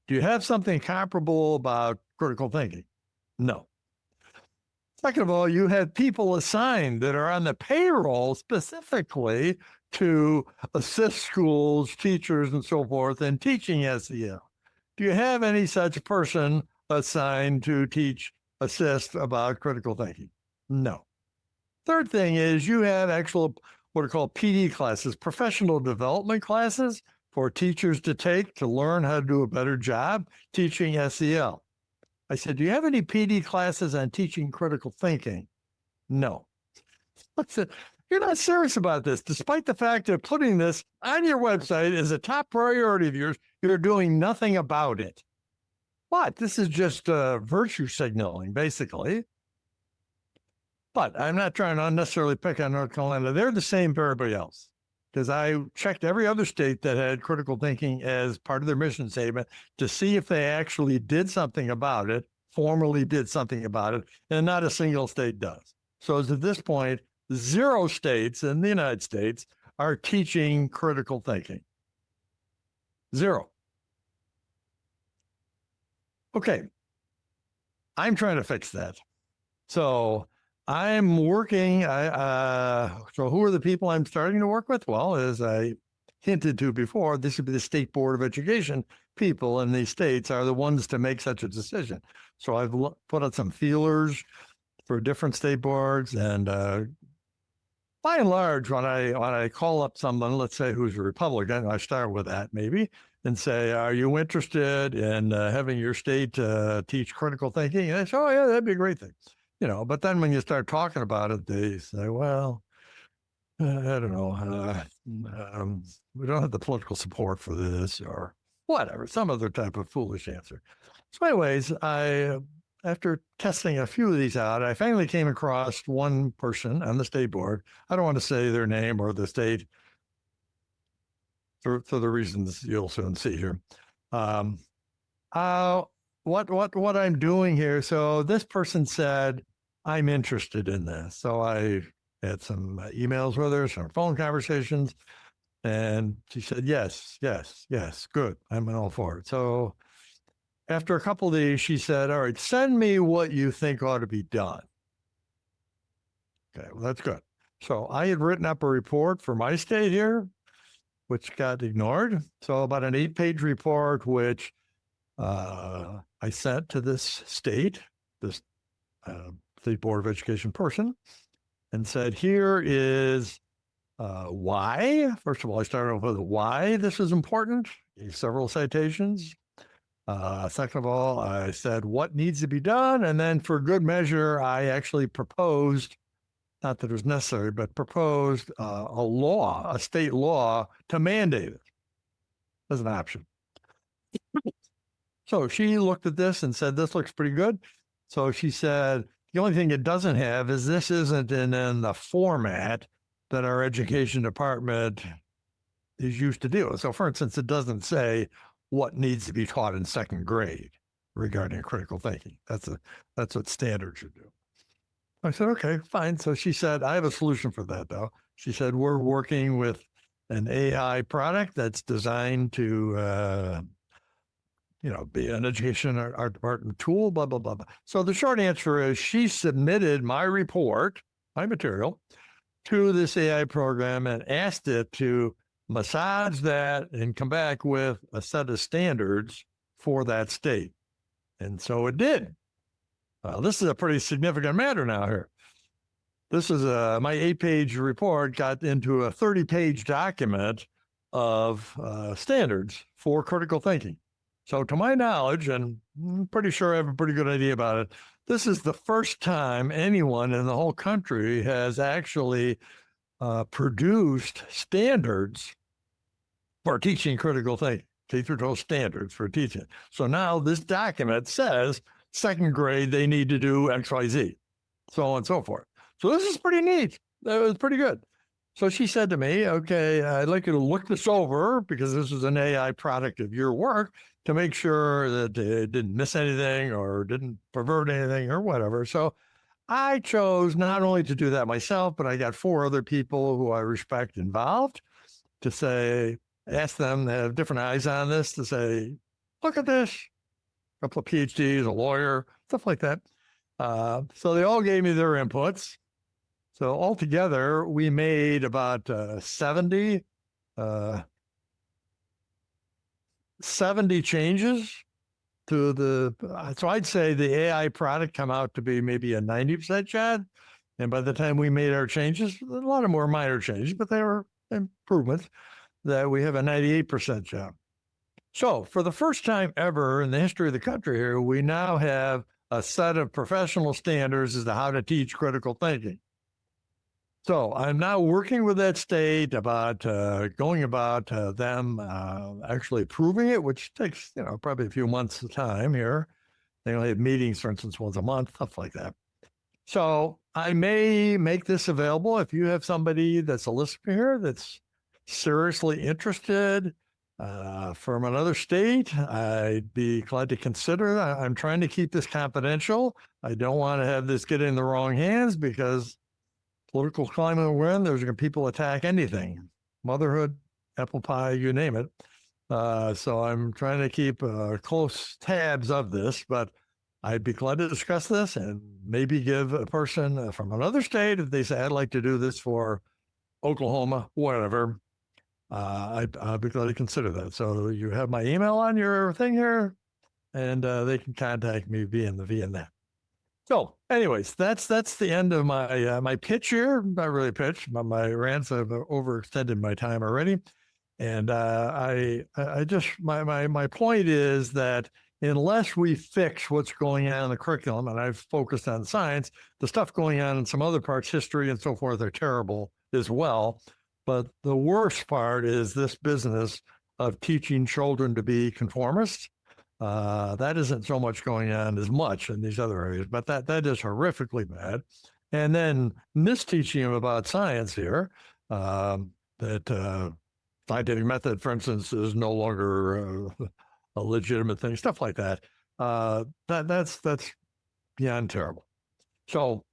Do you have something comparable about critical thinking? No. Second of all, you have people assigned that are on the payroll specifically to assist schools, teachers, and so forth in teaching SEL. Do you have any such person assigned to teach, assist about critical thinking? No. Third thing is you have actual what are called PD classes, professional development classes for teachers to take to learn how to do a better job teaching SEL. I said, do you have any PD classes on teaching critical thinking? No. You're not serious about this. Despite the fact of putting this on your website as a top priority of yours, you're doing nothing about it. What? This is just virtue signaling, basically. But I'm not trying to unnecessarily pick on North Carolina. They're the same for everybody else. Because I checked every other state that had critical thinking as part of their mission statement to see if they actually did something about it, formally did something about it, and not a single state does. So at this point, 0 states in the United States are teaching critical thinking. 0. Okay. I'm trying to fix that. So I'm working. So who are the people I'm starting to work with? Well, as I hinted to before, this would be the State Board of Education. People in these states are the ones to make such a decision. So I've put out some feelers for different state boards, and by and large, when I call up someone, let's say who's a Republican, I start with that maybe, and say, "Are you interested in having your state teach critical thinking?" And I say, "Oh yeah, that'd be a great thing." But then when you start talking about it, they say, "Well, I don't know. We don't have the political support for this, or whatever, some other type of foolish answer." So, anyways, after testing a few of these out, I finally came across one person on the state board. I don't want to say their name or the state for the reasons you'll soon see here. Um, what I'm doing here. So this person said, "I'm interested in this." So I had some emails with her, some phone conversations, and she said, "Yes, yes, yes, good. I'm all for it." So after a couple of days, she said, "All right, send me what you think ought to be done." Okay, well, that's good. So I had written up a report for my state here, which got ignored. So about an 8-page report, which I sent to this state Board of Education person, and said, "Here is why." First of all, I started off with why this is important, gave several citations. Second of all, I said what needs to be done. And then for good measure, I actually proposed, not that it was necessary, but proposed a state law to mandate it as an option. So she looked at this and said, "This looks pretty good." So she said, "The only thing it doesn't have is this isn't in the format that our education department is used to do." So, for instance, it doesn't say what needs to be taught in second grade regarding critical thinking. That's what standards should do. I said, "Okay, fine." So she said, "I have a solution for that, though." She said, "We're working with an AI product that's designed to be an education art department tool, blah, blah, blah, blah." So the short answer is she submitted my report, my material, to this AI program and asked it to massage that and come back with a set of standards for that state. And so it did. This is a pretty significant matter now here. This is my 8-page report got into a 30-page document of standards for critical thinking. So to my knowledge, and I'm pretty sure I have a pretty good idea about it, this is the first time anyone in the whole country has actually produced standards for teaching critical thinking, K-12 standards for teaching. So now this document says second grade, they need to do X, Y, Z, so on and so forth. So this is pretty neat. That was pretty good. So she said to me, "Okay, I'd like you to look this over because this is an AI product of your work to make sure that it didn't miss anything or didn't pervert anything or whatever." So I chose not only to do that myself, but I got 4 other people who I respect involved to ask them to have different eyes on this, to say, "Look at this." A couple of PhDs, a lawyer, stuff like that. So they all gave me their inputs. So altogether, we made about 70 changes to so I'd say the AI product come out to be maybe a 90% shot. And by the time we made our changes, a lot of more minor changes, but they were improvements, that we have a 98% job. So for the first time ever in the history of the country here, we now have a set of professional standards as to how to teach critical thinking. So I'm now working with that state about going about them actually approving it, which takes, probably a few months of time here. They only have meetings, for instance, once a month, stuff like that. So I may make this available if you have somebody that's a listener here that's seriously interested from another state. I'd be glad to consider that. I'm trying to keep this confidential. I don't want to have this get in the wrong hands because political climate we're in, there's going to be people attack anything, motherhood, apple pie, you name it. So I'm trying to keep close tabs of this, but I'd be glad to discuss this and maybe give a person from another state, if they say, "I'd like to do this for Oklahoma," whatever, I'd be glad to consider that. So you have my email on your thing here, and they can contact me via that. So anyways, that's the end of my my pitch here. Not really pitch, but my rants. I've overextended my time already. And I just, my point is that unless we fix what's going on in the curriculum, and I've focused on science, the stuff going on in some other parts, history and so forth, are terrible as well. But the worst part is this business of teaching children to be conformists. That isn't so much going on as much in these other areas, but that is horrifically bad. And then misteaching them about science here, that scientific method, for instance, is no longer a legitimate thing, stuff like that. That's beyond terrible. So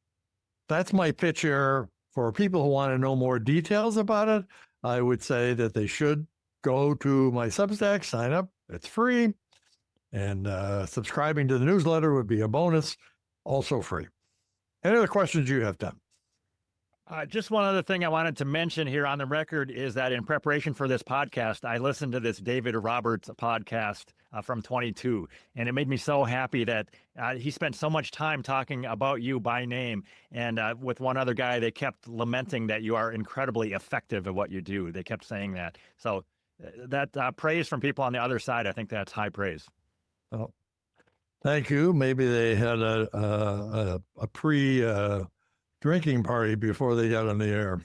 that's my pitch here for people who want to know more details about it. I would say that they should go to my Substack, sign up. It's free. And subscribing to the newsletter would be a bonus, also free. Any other questions you have, Tom? Just one other thing I wanted to mention here on the record is that in preparation for this podcast, I listened to this David Roberts podcast from 22, and it made me so happy that he spent so much time talking about you by name. And with one other guy, they kept lamenting that you are incredibly effective at what you do. They kept saying that. So that praise from people on the other side, I think that's high praise. Oh, thank you. Maybe they had a pre drinking party before they got on the air.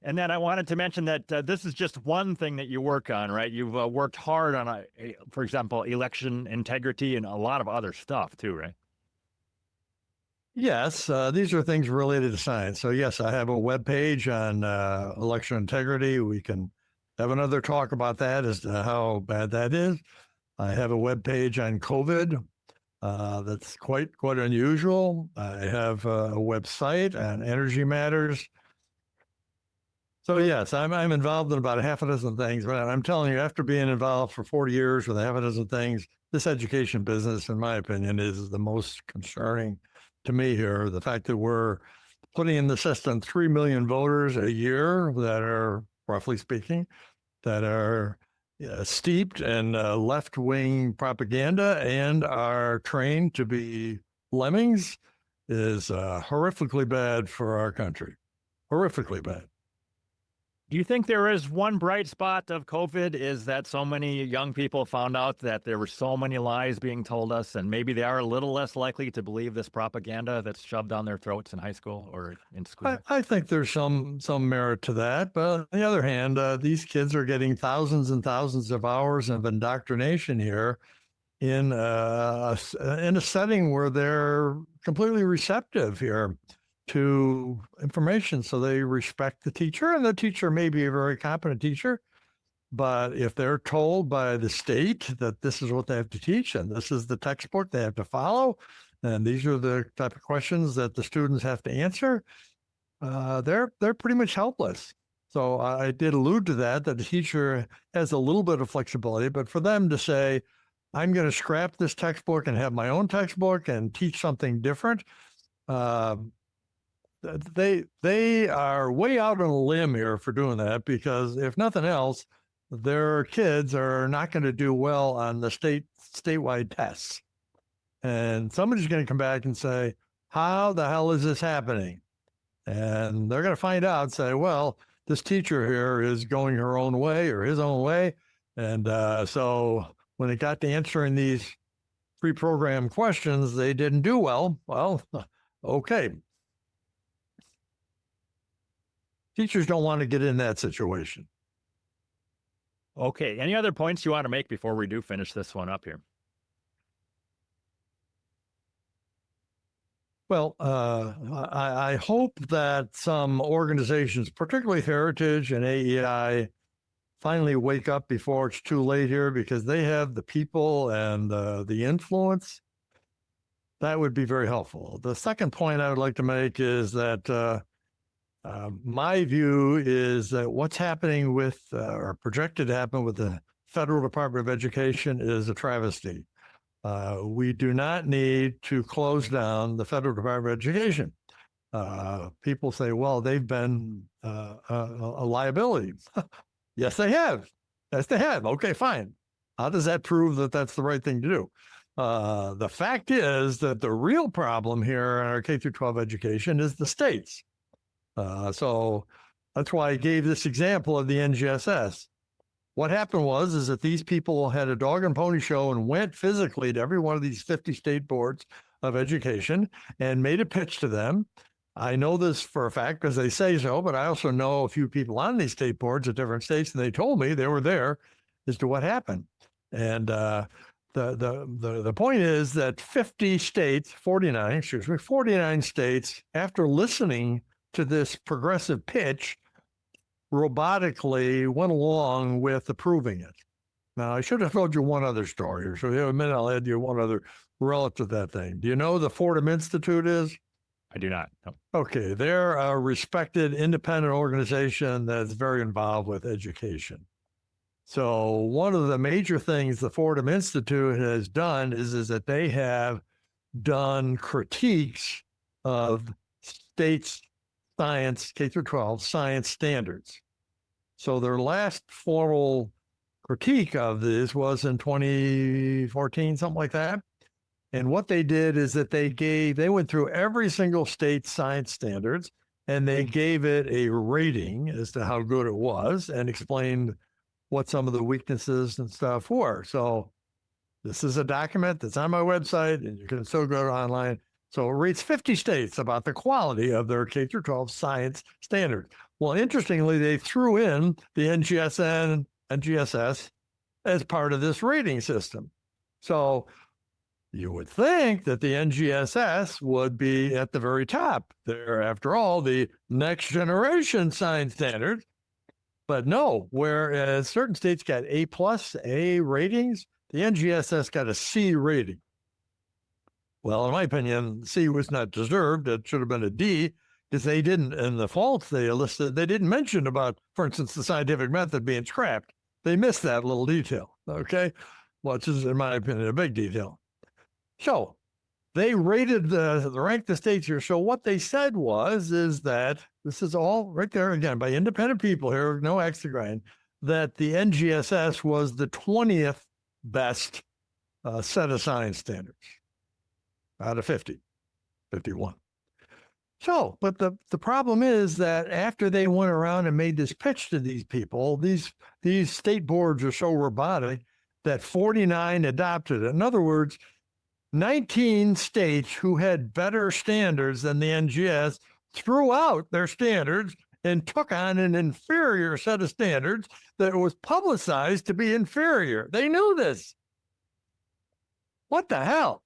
And then I wanted to mention that this is just one thing that you work on, right? You've worked hard on, for example, election integrity and a lot of other stuff too, right? Yes, these are things related to science. So yes, I have a web page on election integrity. We can have another talk about that as to how bad that is. I have a web page on COVID. That's quite unusual. I have a website on energy matters. So yes, I'm involved in about a half a dozen things. But I'm telling you, after being involved for 40 years with a half a dozen things, this education business, in my opinion, is the most concerning to me here. The fact that we're putting in the system 3 million voters a year that are, roughly speaking, that are steeped in left-wing propaganda and are trained to be lemmings is horrifically bad for our country. Horrifically bad. Do you think there is one bright spot of COVID is that so many young people found out that there were so many lies being told us, and maybe they are a little less likely to believe this propaganda that's shoved down their throats in high school or in school? I think there's some merit to that. But on the other hand, these kids are getting thousands and thousands of hours of indoctrination here in a setting where they're completely receptive here to information. So they respect the teacher, and the teacher may be a very competent teacher. But if they're told by the state that this is what they have to teach and this is the textbook they have to follow, and these are the type of questions that the students have to answer, they're pretty much helpless. So I did allude to that the teacher has a little bit of flexibility, but for them to say, I'm going to scrap this textbook and have my own textbook and teach something different, they are way out on a limb here for doing that, because if nothing else, their kids are not going to do well on the statewide tests. And somebody's going to come back and say, how the hell is this happening? And they're going to find out, say, well, this teacher here is going her own way or his own way. And so when it got to answering these pre-programmed questions, they didn't do well. Well, okay. Teachers don't want to get in that situation. Okay. Any other points you want to make before we do finish this one up here? Well, I hope that some organizations, particularly Heritage and AEI, finally wake up before it's too late here, because they have the people and the influence. That would be very helpful. The second point I would like to make is that my view is that what's happening with, or projected to happen with the Federal Department of Education is a travesty. We do not need to close down the Federal Department of Education. People say, well, they've been a liability. Yes, they have. Yes, they have. Okay, fine. How does that prove that that's the right thing to do? The fact is that the real problem here in our K-12 education is the states. So That's why I gave this example of the NGSS. What happened is that these people had a dog and pony show and went physically to every one of these 50 state boards of education and made a pitch to them. I know this for a fact because they say so, but I also know a few people on these state boards at different states, and they told me they were there as to what happened. And the point is that 49 states, after listening to this progressive pitch, robotically went along with approving it. Now, I should have told you one other story. So in a minute, I'll add you one other relative to that thing. Do you know who the Fordham Institute is? I do not. No. Okay, they're a respected independent organization that's very involved with education. So one of the major things the Fordham Institute has done is that they have done critiques of states' science, K-12 science standards. So their last formal critique of this was in 2014, something like that. And what they did is that they went through every single state's science standards and they gave it a rating as to how good it was and explained what some of the weaknesses and stuff were. So this is a document that's on my website and you can still go online. So it rates 50 states about the quality of their K-12 science standards. Well, interestingly, they threw in the NGSS as part of this rating system. So you would think that the NGSS would be at the very top. They're, after all, the next generation science standards. But no, whereas certain states got A+ ratings, the NGSS got a C rating. Well, in my opinion, C was not deserved. It should have been a D because they didn't, in the faults they listed, they didn't mention about, for instance, the scientific method being scrapped. They missed that little detail, okay? Which is, in my opinion, a big detail. So they rated ranked the states here. So what they said is that this is all right there again by independent people here, no axe to grind, that the NGSS was the 20th best set of science standards out of 51. So, but the problem is that after they went around and made this pitch to these people, these state boards are so robotic that 49 adopted it. In other words, 19 states who had better standards than the NGS threw out their standards and took on an inferior set of standards that was publicized to be inferior. They knew this. What the hell?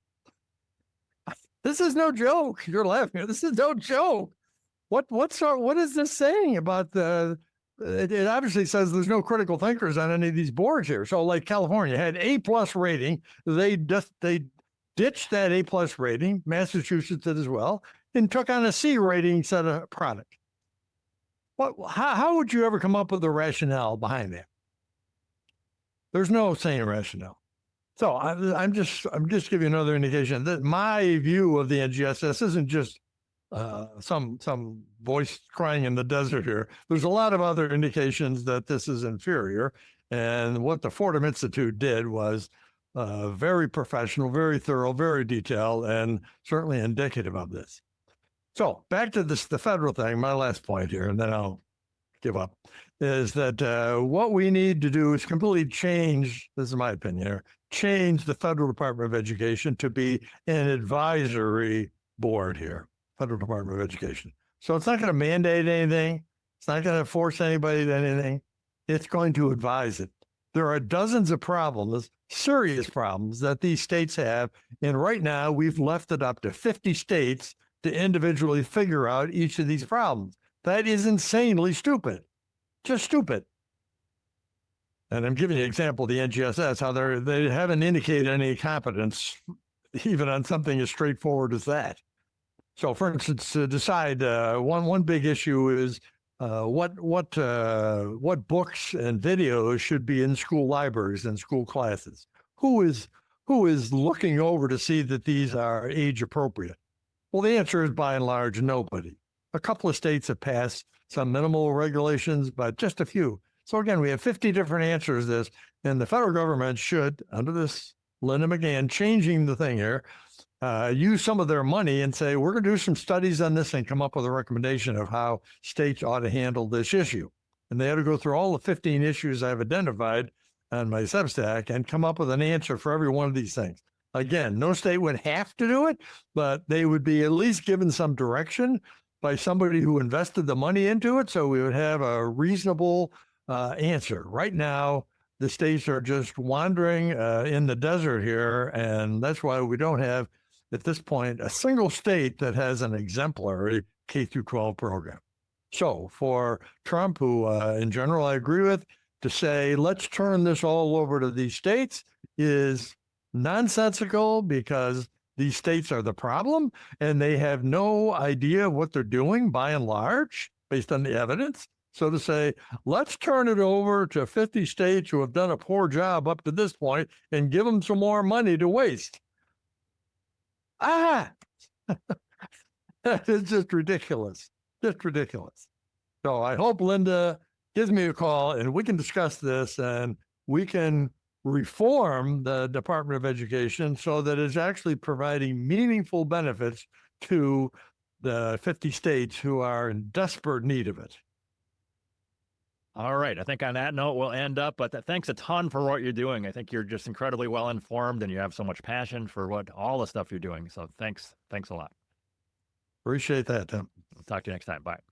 This is no joke. You're laughing. This is no joke. What is this saying about the? It obviously says there's no critical thinkers on any of these boards here. So, like California had A+ rating, they ditched that A+ rating. Massachusetts did as well, and took on a C rating set of product. How would you ever come up with a rationale behind that? There's no sane rationale. So I'm just giving you another indication that my view of the NGSS isn't just some voice crying in the desert here. There's a lot of other indications that this is inferior. And what the Fordham Institute did was very professional, very thorough, very detailed, and certainly indicative of this. So back to the federal thing, my last point here, and then I'll give up, is that what we need to do is completely change, this is my opinion here, change the Federal Department of Education to be an advisory board here, Federal Department of Education. So it's not going to mandate anything. It's not going to force anybody to anything. It's going to advise it. There are dozens of problems, serious problems that these states have. And right now we've left it up to 50 states to individually figure out each of these problems. That is insanely stupid, just stupid. And I'm giving you an example of the NGSS, how they haven't indicated any competence even on something as straightforward as that. So, for instance, to decide one big issue is what books and videos should be in school libraries and school classes. Who is looking over to see that these are age appropriate? Well, the answer is by and large nobody. A couple of states have passed some minimal regulations, but just a few. So again, we have 50 different answers to this, and the federal government should, under this Linda McGann changing the thing here, use some of their money and say, we're going to do some studies on this and come up with a recommendation of how states ought to handle this issue. And they had to go through all the 15 issues I've identified on my Substack and come up with an answer for every one of these things. Again, no state would have to do it, but they would be at least given some direction by somebody who invested the money into it. So we would have a reasonable answer. Right now, the states are just wandering in the desert here. And that's why we don't have, at this point, a single state that has an exemplary K-12 program. So for Trump, who in general I agree with, to say, let's turn this all over to these states is nonsensical because these states are the problem and they have no idea what they're doing by and large based on the evidence. So to say, let's turn it over to 50 states who have done a poor job up to this point and give them some more money to waste. It's just ridiculous. Just ridiculous. So I hope Linda gives me a call and we can discuss this and we can reform the Department of Education so that it's actually providing meaningful benefits to the 50 states who are in desperate need of it. All right. I think on that note, we'll end up. But thanks a ton for what you're doing. I think you're just incredibly well informed and you have so much passion for all the stuff you're doing. So thanks a lot. Appreciate that, Tim. We'll talk to you next time. Bye.